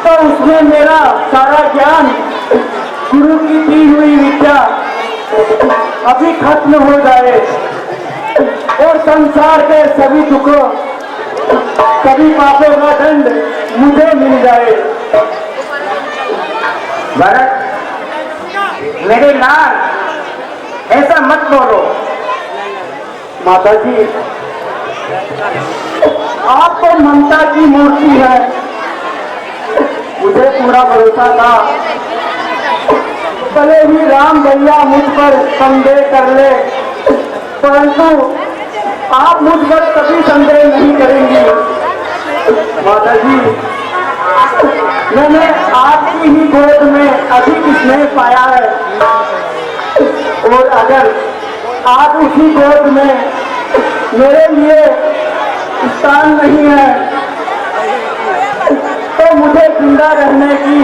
Speaker 1: तो उसमें मेरा सारा ज्ञान, गुरु की दी हुई विद्या अभी खत्म हो जाए और संसार के सभी दुखों, सभी पापों का दंड मुझे मिल जाए।
Speaker 3: भरत मेरे लाल, ऐसा मत बोलो।
Speaker 1: माता जी, आप तो ममता की मूर्ति है, मुझे पूरा भरोसा था भले ही राम भैया मुझ पर संदेह कर ले, परंतु आप मुझ पर कभी संदेह नहीं करेंगी। माता जी, मैंने आपकी ही गोद में अधिक स्नेह पाया है, और अगर आप उसी गोद में मेरे लिए स्थान नहीं है तो मुझे जिंदा रहने की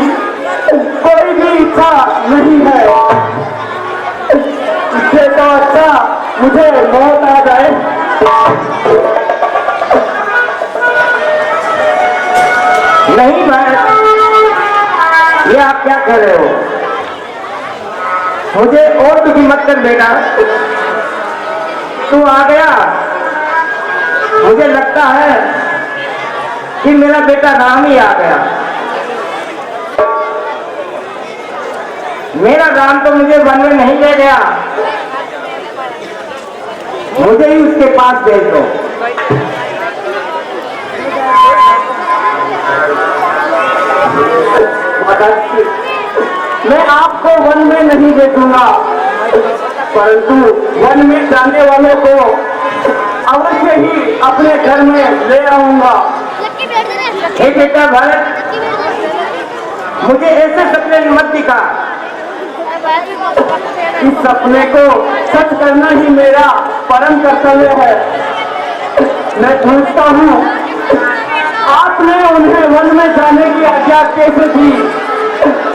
Speaker 1: कोई भी इच्छा नहीं है। इससे तो अच्छा मुझे मौत आ जाए।
Speaker 3: नहीं भरत, ये आप क्या कर रहे हो? मुझे और दुखी मत कर बेटा। तू आ गया, मुझे लगता है कि मेरा बेटा राम ही आ गया। मेरा राम तो मुझे वन में नहीं ले गया, मुझे ही उसके पास भेज दो। मैं आपको वन में नहीं भेजूंगा, परंतु वन में जाने वालों को अवश्य ही अपने घर में ले आऊंगा। हे बेटा भरत, मुझे ऐसे सपने मत दिखा। इस सपने को सच करना ही मेरा परम कर्तव्य है। मैं पूछता हूँ, आपने उन्हें वन में जाने की आज्ञा कैसे दी?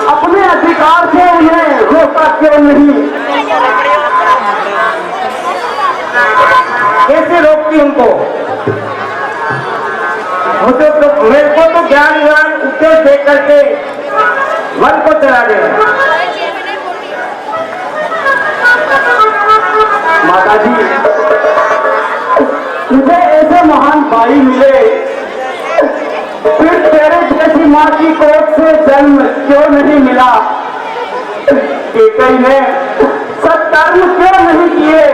Speaker 3: अपने अधिकार से उन्हें रोका क्यों नहीं? कैसे रोकती उनको? मुझे तो मेरे को तो ज्ञान उपदेश दे करके वन को चला गया। माता जी, तुझे ऐसे महान भाई मिले, फिर तेरे जैसी माँ की कोख से जन्म क्यों नहीं मिला? कैकेयी ने सत्कर्म क्यों नहीं किए?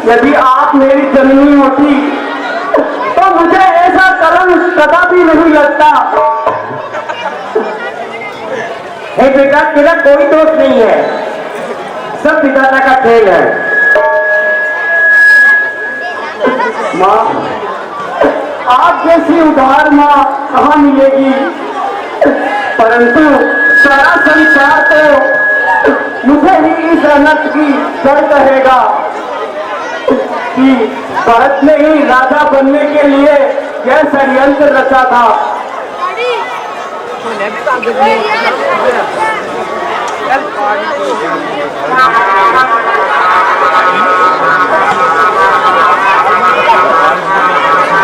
Speaker 3: यदि आप मेरी जननी होती तो मुझे ऐसा कलंक कदापि नहीं लगता। हे बेटा, तेरा कोई दोष नहीं है, सब विधाता का खेल है। माँ, आप जैसी उदार माँ कहाँ मिलेगी? परंतु सारा संसार तो मुझे ही इस अनर्थ की जड़ कहेगा कि भरत ने ही राजा बनने के लिए यह षड्यंत्र रचा था।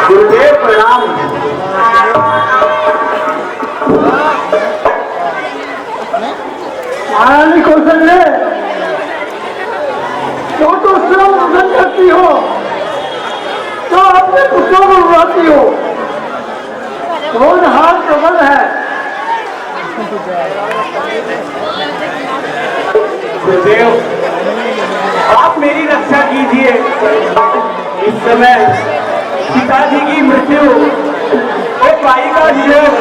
Speaker 3: गुरुदेव प्रणाम। महारानी कौशल्य, क्यों तो स्वयं उधर करती हो, तो अपने पुत्रों को उड़ाती हो। कौन हाथ प्रबल है? गुरुदेव, आप मेरी रक्षा कीजिए। इस समय पिताजी की मृत्यु और भाई का वियोग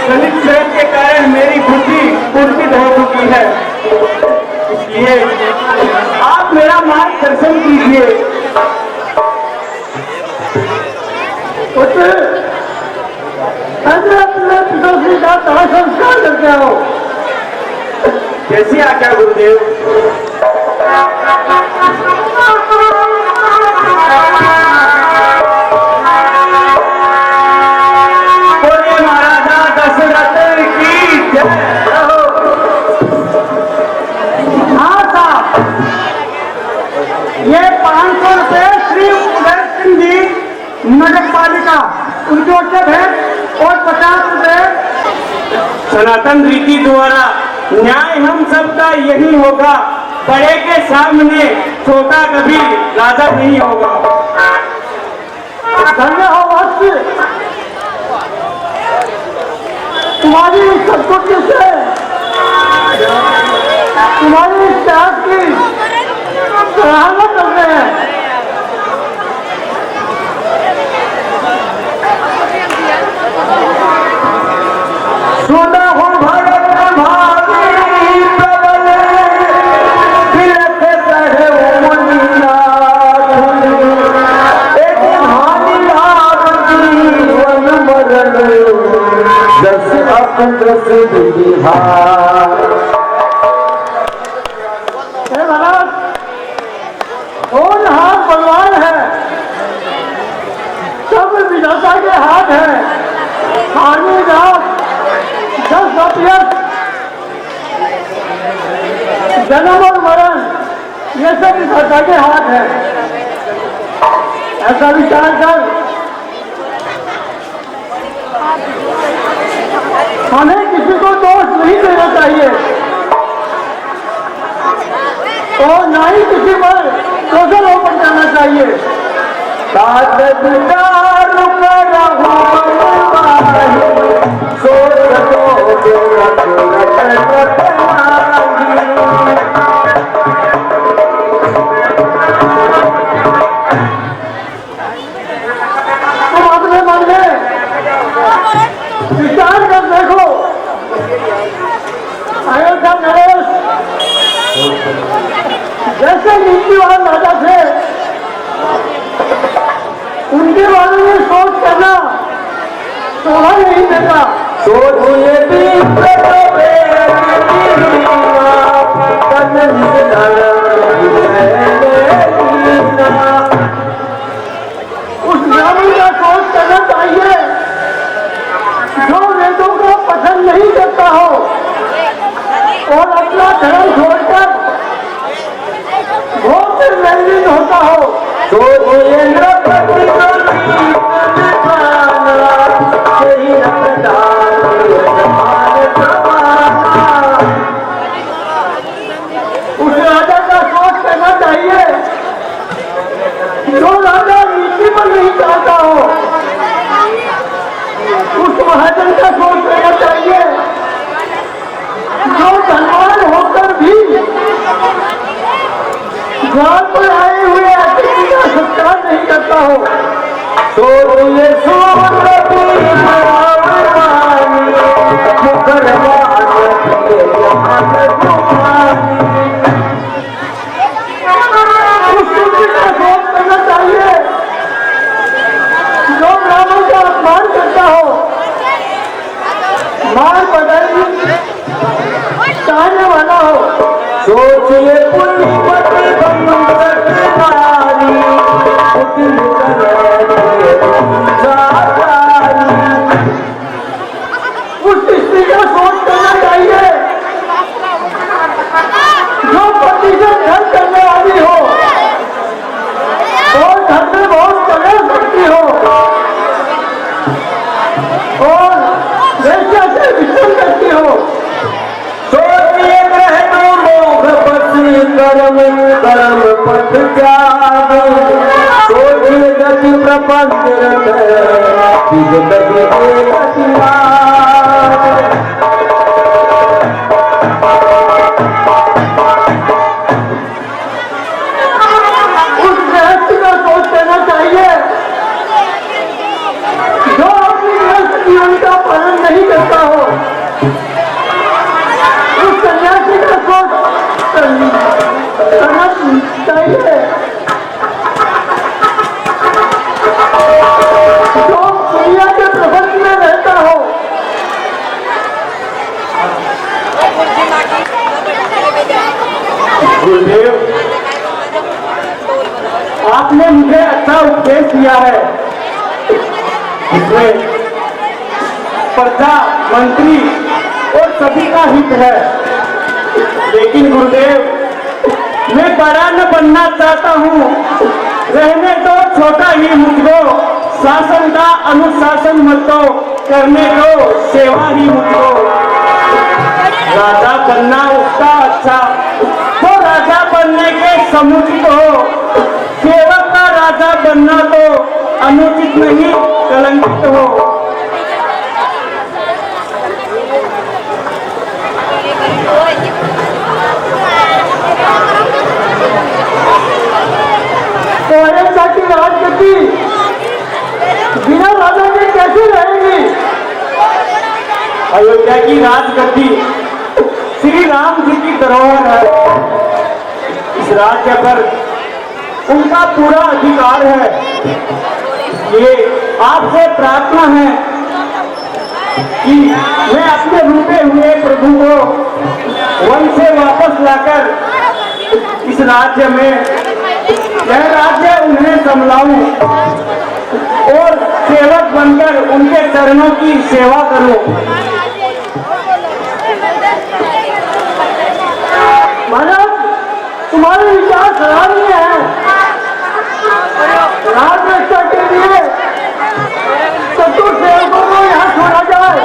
Speaker 3: गणित स्वयं के कारण मेरी बुद्धि कुंठित हो चुकी है। इसलिए आप मेरा मार्गदर्शन कीजिए। अपने पिताजी का तड़ा संस्कार करके आओ। कैसी आज्ञा गुरुदेव? बोले महाराजा दशरथ की जय। हाँ साहब, ये 500 रुपए श्री उदय सिंह जी नगर पालिका उनकी ओर से भेंट, और 50 रुपए सनातन रीति द्वारा। न्याय हम सबका यही होगा, बड़े के सामने छोटा कभी राजा नहीं होगा। धन्य हो वत्स, तुम्हारी संस्कृति से, तुम्हारी त्याग की सराहना करते हैं। सुना हो भरत भावी प्रबल, बिलख रहे मुनिनाथ, एक हानि लाभ जीवन मरण, दस अपदस विहार। हे भरत, कौन हाथ बलवान है? सब विधाता के हाथ है। हानि लाभ, 10 अपयश, जन्म और मरण, ये सब विधाता के हाथ है। ऐसा विचार कर हमें किसी को दोष नहीं देना चाहिए और ना ही किसी पर दोषारोपण करना चाहिए। सोच विचार कर देखो, अयोध्या नरेश जैसे नीतिवान राजा थे, उनके बारे में सोच करना शोभा नहीं देता।
Speaker 2: सोचिए
Speaker 3: उस ब्राह्मण का सोच करना चाहिए जो वेदों को पसंद नहीं करता हो और अपना धर्म छोड़कर बहुत निर्णय होता हो। उस राजा का सोच करना चाहिए जो राजा नीति पर नहीं चाहता हो। उस महाजन का सोच लेना चाहिए जो धनवान होकर भी द्वार पर आए हुए अतिथि का सत्कार नहीं करता हो। उस व्यक्ति का सोच करना चाहिए जो ब्राह्मण का अपमान करता हो, मार बदल चाहने वाला हो।
Speaker 2: सोचिए
Speaker 3: उस स्त्री का सोच करना चाहिए जो पति से घर करने वाली हो और घर में बहुत चले सकती हो और वैसे से विचरण करती हो।
Speaker 2: सोचिए कर्म कर्म पथ त्याग सोचिए गति प्रपंच
Speaker 3: उस गृहस्थ का सोच करना चाहिए जो अपनी गृहस्थ जीवन का पालन नहीं करता हो। उस सन्यासी का सोच करना चाहिए जो दुनिया के प्रबंध में रहता हो।
Speaker 2: गुरुदेव,
Speaker 3: आपने मुझे अच्छा उपदेश दिया है, इसमें प्रजा मंत्री और सभी का हित है। लेकिन गुरुदेव, मैं बड़ा न बनना चाहता हूँ, रहने दो छोटा ही मुझको, शासन का अनुशासन मत दो, करने दो सेवा ही मुझको। राजा बनना उसका अच्छा तो राजा बनने के समुचित हो, सेवक का राजा बनना तो अनुचित नहीं कलंकित हो। तो अयोध्या की राजगद्दी बिना राजा के कैसे रहेगी? अयोध्या की राजगद्दी श्री राम जी की धरोहर है। इस राज्य पर उनका पूरा अधिकार है। ये आपसे प्रार्थना है कि मैं अपने रूठे हुए प्रभु को वन से वापस लाकर इस राज्य में यह राज्य उन्हें संभालूं और सेवक बनकर उनके चरणों की सेवा करूं। महाराज, तुम्हारे विचार सराहनीय है। राज रक्षा के लिए चतुर सेवकों को यहाँ छोड़ा जाए।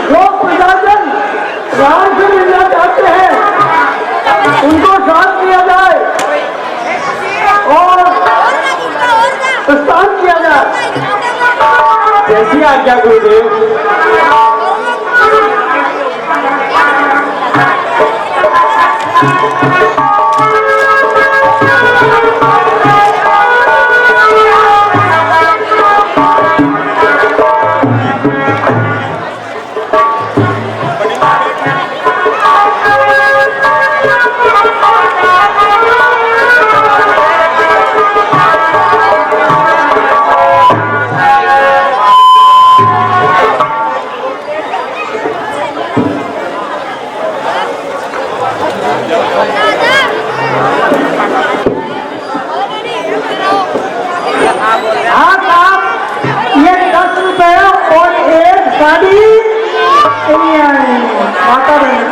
Speaker 3: जो प्रशासन राम से मिलना चाहते हैं उनको साथ किया जाए और प्रस्थान किया जाए। जैसी आज्ञा गुरुदेव। माता बहन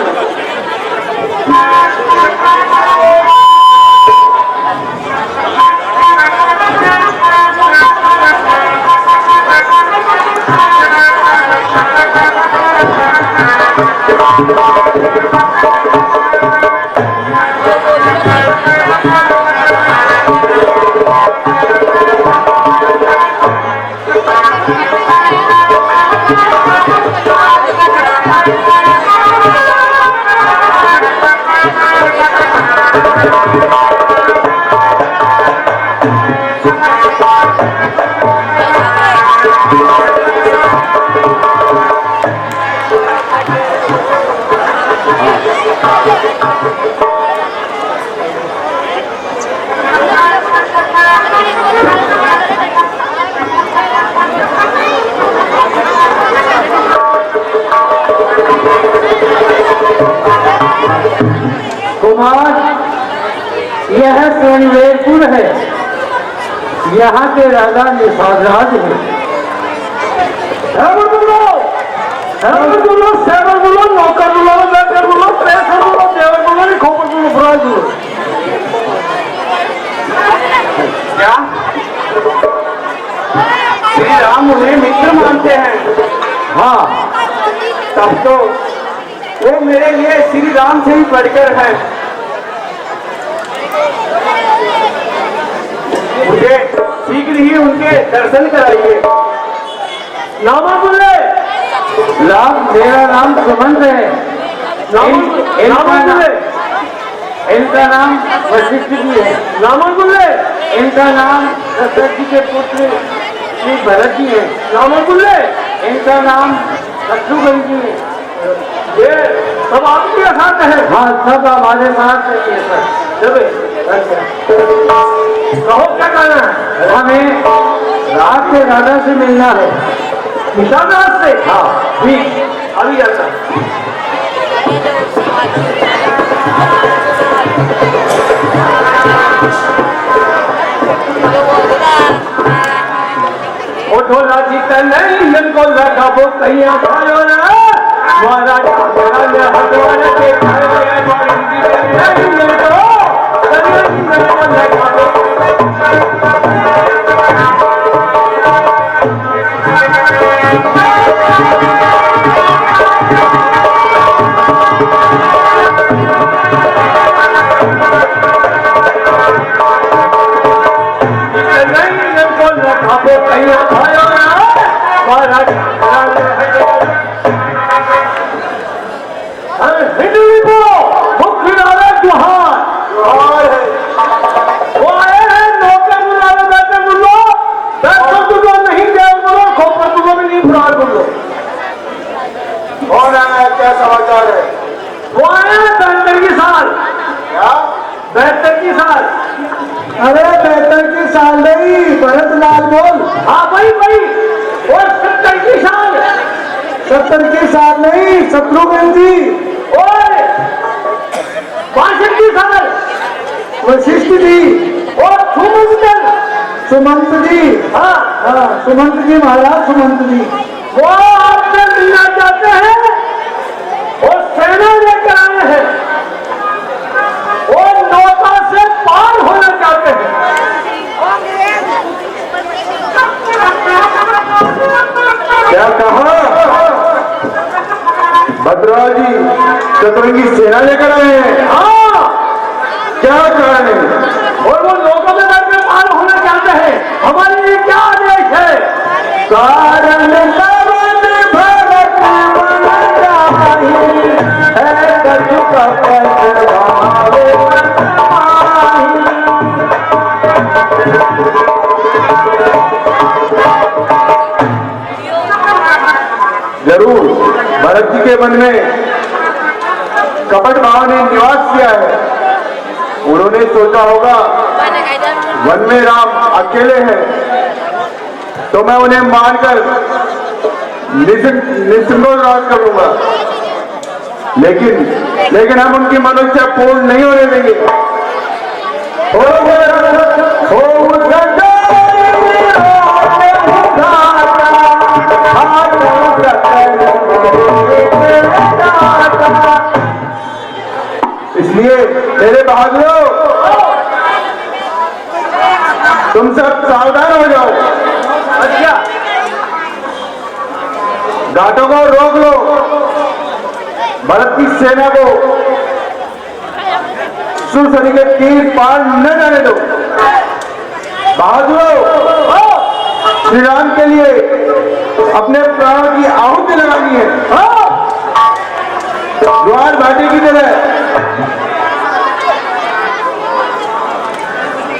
Speaker 2: कुमार, यह सोनवेरपुर है। यहाँ के राजा निषादराज हैं।
Speaker 1: सेवर बोलो, नौकर बोलो, बेकर बोलो, प्रेसर बोलो, देवर बोलो, नहीं खोपर बोलो, फराज बोलो। क्या श्री राम उन्हें मित्र मानते हैं?
Speaker 2: हाँ,
Speaker 1: तब तो वो मेरे लिए श्री राम से ही बढ़कर है। मुझे शीघ्र ही उनके दर्शन कराइए। नामा बोले।
Speaker 2: मेरा नाम सुमंत है। इनका नाम वशिष्ठ जी है।
Speaker 1: नामा बोले।
Speaker 2: इनका नाम दशरथ जी के पुत्र श्री भरत जी है।
Speaker 1: नामा बोले।
Speaker 2: इनका नाम शत्रुघ्न जी है।
Speaker 1: ये सब आपके साथ है?
Speaker 2: हाँ, सब हमारे साथ है सर।
Speaker 1: चले, कहो क्या कहना है?
Speaker 2: हमें रात के राजा से मिलना है।
Speaker 1: निषादराज से?
Speaker 2: हाँ,
Speaker 1: ठीक, अभी आता। उठो राजित नहीं इनको लगाबो कहीं आयो ना महाराज ने हटवाने के खाए नहीं इनको लगाबो। क्या समाचार है? वो आया 72 की साल। क्या 72 साल?
Speaker 3: अरे 72 साल नहीं, भरत लाल बोल।
Speaker 1: हाँ भाई और 70 साल।
Speaker 3: 70 साल नहीं, शत्रुघ्न जी।
Speaker 1: और 62 साल
Speaker 3: वशिष्ठ जी।
Speaker 1: और
Speaker 3: सुमंत जी।
Speaker 1: हाँ
Speaker 3: हाँ, सुमंत जी महाराज, सुमंत जी।
Speaker 1: वो आपसे मिलना चाहते हैं और सेना लेकर आए हैं और नौका से पार होना चाहते हैं।
Speaker 4: क्या कहा? भद्रराज जी शतरंगी सेना लेकर आए हैं।
Speaker 1: हाँ,
Speaker 4: क्या कारण है?
Speaker 1: और वो नौका में बैठ कर पार होना चाहते हैं। हमारे लिए क्या आदेश है?
Speaker 4: कारण जरूर भरत जी के मन में कपट भाव ने निवास किया है। उन्होंने सोचा होगा वन में राम अकेले हैं तो मैं उन्हें मारकर निसंकोच राज करूंगा, लेकिन हम उनकी मनोइच्छा पूर्ण नहीं होने देंगे। हो सावधान हो जाओ।
Speaker 3: अच्छा,
Speaker 4: घाटों को रोक लो, भरत की सेना को सुरसरी के तीर पार न जाने दो। बहादुरों, श्री राम के लिए अपने प्राण की आहुति लगानी है। द्वार भाटी की तरह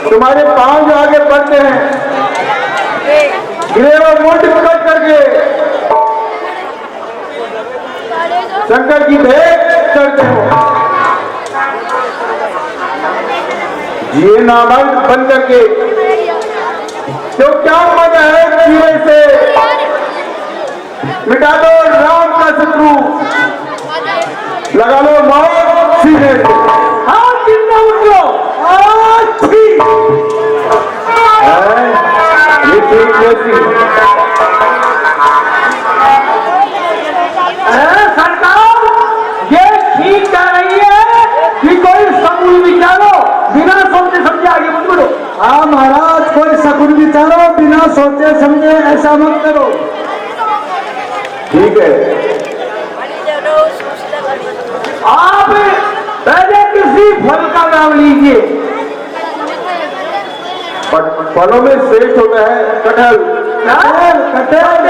Speaker 4: तुम्हारे पांव जो आगे बढ़ते हैं, गिरे और मुंड कट करके शंकर की भेंट करते हो। ये नामर्द बन करके तो क्या मजा है जीवन से, मिटा दो राम का शत्रु, लगा लो मौत सीने से।
Speaker 3: हाँ चिंता उठो।
Speaker 4: अच्छी ये ठीक कैसी
Speaker 3: सरकार, ये ठीक कह रही है कि कोई सगुन विचारो, बिना सोचे समझे आगे मत बढ़ो।
Speaker 1: हाँ महाराज, कोई शकुन विचारो, बिना सोचे समझे ऐसा मत करो।
Speaker 4: ठीक है।
Speaker 3: आप पहले किसी फल का नाम लीजिए।
Speaker 4: फलों में श्रेष्ठ होता है कटहल।
Speaker 3: कटहल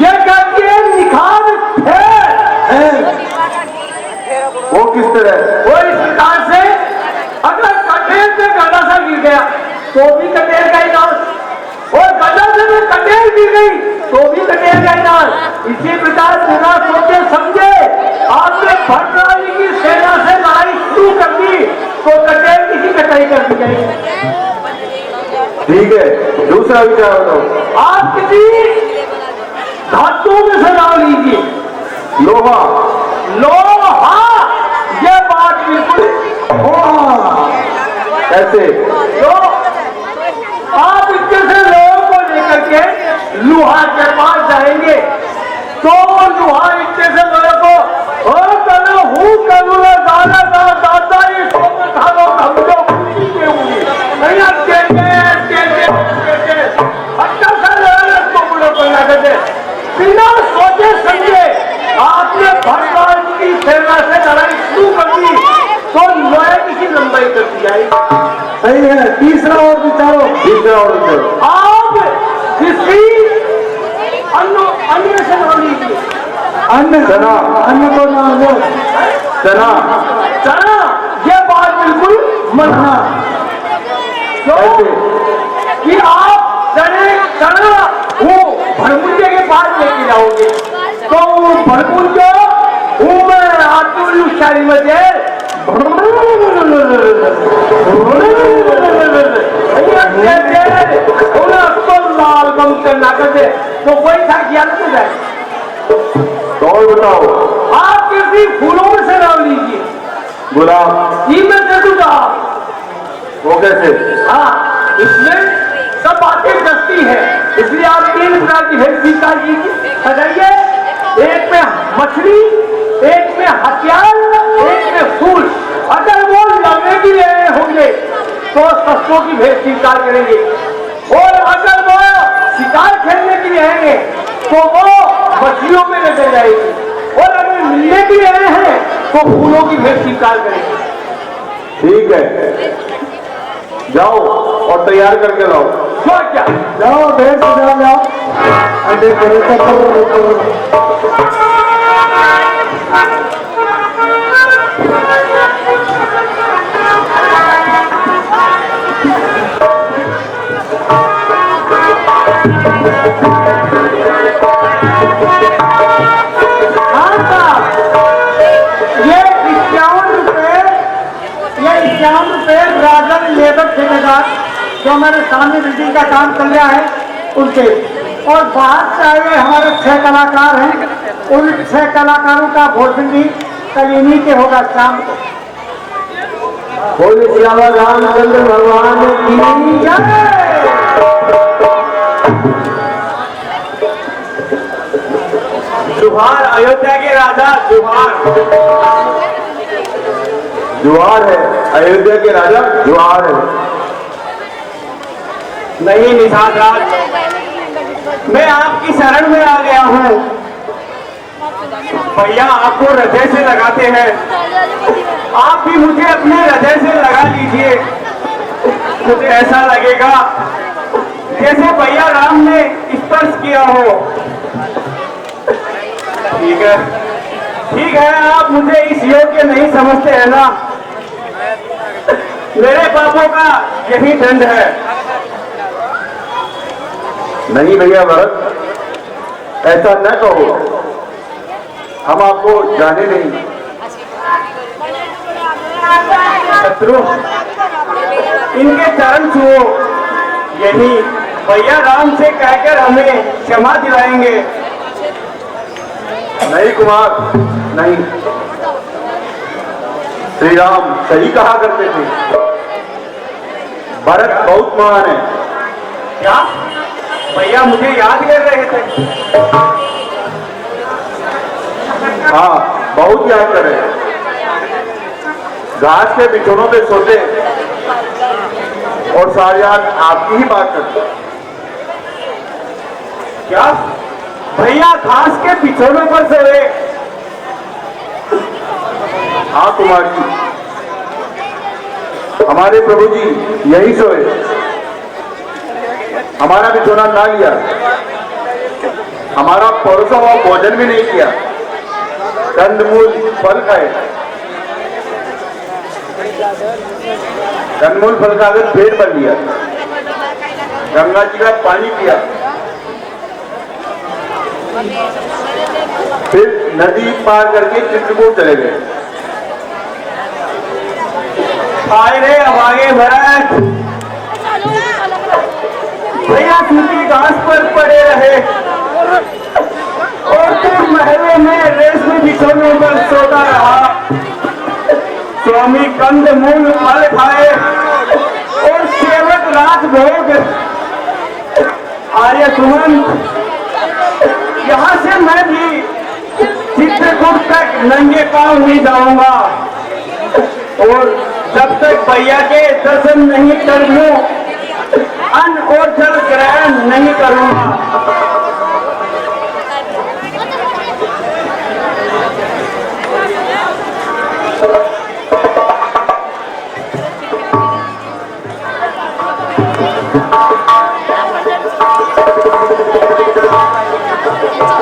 Speaker 3: ये करके निखार है।
Speaker 4: वो किस तरह?
Speaker 3: वो इस प्रकार से, अगर कटहल से गला सा गिर गया तो भी कटहल का ही नाश, और गला से कटहल गिर गई तो भी कटहल का ही नाश। इसी प्रकार बिना सोचे समझे आपने भट्टराज की सेना से लड़ाई शुरू कर दी तो कटहल किसी कटाई कर दी जाएगी।
Speaker 4: ठीक है, दूसरा विचार बताओ।
Speaker 3: आप किसी धातु में से नाम लीजिए।
Speaker 4: लोहा।
Speaker 3: लोहा, ये बात बिल्कुल
Speaker 4: कैसे?
Speaker 3: तो आप इनके से लोगों को लेकर के लोहा के पास जाएंगे तो लोहा इनके से लोगों को करो हूँ करूँगा दादा दादा ये खानो हम जो खुशी के होंगे नहीं अच्छा सर तो बुढ़ो को लगा दे। बिना सोचे समझे आपने भगवान की सेना से लड़ाई शुरू कर दी तो लोहे किसी लंबाई कर दी जाएगी।
Speaker 1: सही है। तीसरा और विचारो।
Speaker 4: तीसरा और विचारो।
Speaker 3: आप किसी अन्य से नाम लीजिए।
Speaker 1: अन्न।
Speaker 4: चना।
Speaker 1: अन्न को नाम लो।
Speaker 4: चना।
Speaker 3: चना, ये बात बिल्कुल मना
Speaker 4: कैसे?
Speaker 3: कि आप चना वो भरमुंजे के पास लेके जाओगे तो वो भरमुंजो वो मैं आतुल शाही में दे लाल बम करना कर दे तो कोई था ज्ञान हो जाए।
Speaker 4: तो और बताओ।
Speaker 3: आप किसी फूलों में से नाम लीजिए।
Speaker 4: गुलाब।
Speaker 3: ये मैं दे दूंगा।
Speaker 4: वो कैसे?
Speaker 3: हाँ, इसमें सब बातें दस्ती है, इसलिए आप 3 प्रकार की भेंट स्वीकार कीजिए। सजाइए, एक में मछली, एक में हथियार, एक में फूल। अगर वो लड़ने के लिए आए होंगे तो शस्त्रों की भेंट स्वीकार करेंगे, और अगर वो शिकार खेलने के लिए आएंगे तो वो मछलियों में नजर जाएगी, और अगर मिलने के लिए आए हैं तो फूलों की भेंट स्वीकार करेंगे।
Speaker 4: ठीक है, जाओ और तैयार करके लाओ।
Speaker 3: तो क्या
Speaker 1: जाओ भेंट सजा जाओ। अरे करो तो
Speaker 3: राजन लेबर ठेकेदार जो हमारे सामने बिल्डिंग का काम चल रहा है उनके, और बाहर से आए हुए हमारे 6 कलाकार हैं, उन 6 कलाकारों का भोजन भी कल इन्हीं के होगा शाम को।
Speaker 2: बोले श्यामा रामचंद्र भगवान की जय।
Speaker 3: जुहार अयोध्या के राजा, जुहार।
Speaker 4: जुहार है अयोध्या के राजा, जुहार है।
Speaker 1: नहीं निषाद राज, मैं आपकी शरण में आ गया हूँ। भैया आपको हृदय से लगाते हैं, आप भी मुझे अपने हृदय से लगा लीजिए। मुझे ऐसा लगेगा जैसे भैया राम ने स्पर्श किया हो। ठीक है, आप मुझे इस योग्य नहीं समझते हैं ना। मेरे पापों का यही दंड है।
Speaker 4: नहीं भैया भरत, ऐसा न कहो, हम आपको जाने नहीं।
Speaker 1: शत्रु, इनके चरण छुओ, यही भैया राम से कहकर हमें क्षमा दिलाएंगे।
Speaker 4: नहीं कुमार, नहीं। श्री राम सही कहा करते थे, भरत बहुत महान है।
Speaker 1: क्या भैया मुझे याद कर रहे थे?
Speaker 4: हाँ, बहुत याद कर रहे। घास के बिछोनों पे सोते और सारी रात आपकी ही बात करते।
Speaker 1: क्या भैया घास के बिछोनों पर सोए?
Speaker 4: हाँ कुमार जी, हमारे प्रभु जी यही सोए, हमारा बिछोना ना लिया, हमारा परोसा हुआ भोजन भी नहीं किया, कंदमूल फल खाए, कंदमूल फल खाकर पेट भर लिया, गंगा जी का पानी पिया, फिर नदी पार करके चित्रकूट चले गए।
Speaker 1: हाय रे अभागे भरत, भैया सूखी घास पर पड़े रहे और तू महलों में रेशमी बिछोनों पर सोता रहा। स्वामी कंद मूल फल खाए और सेवक राजभोग। आर्य सुमन, यहाँ से मैं भी चित्रकूट तक नंगे पांव नहीं जाऊंगा और जब तक भैया के दर्शन नहीं कर लूं, अन्न और जल ग्रहण नहीं करूंगा।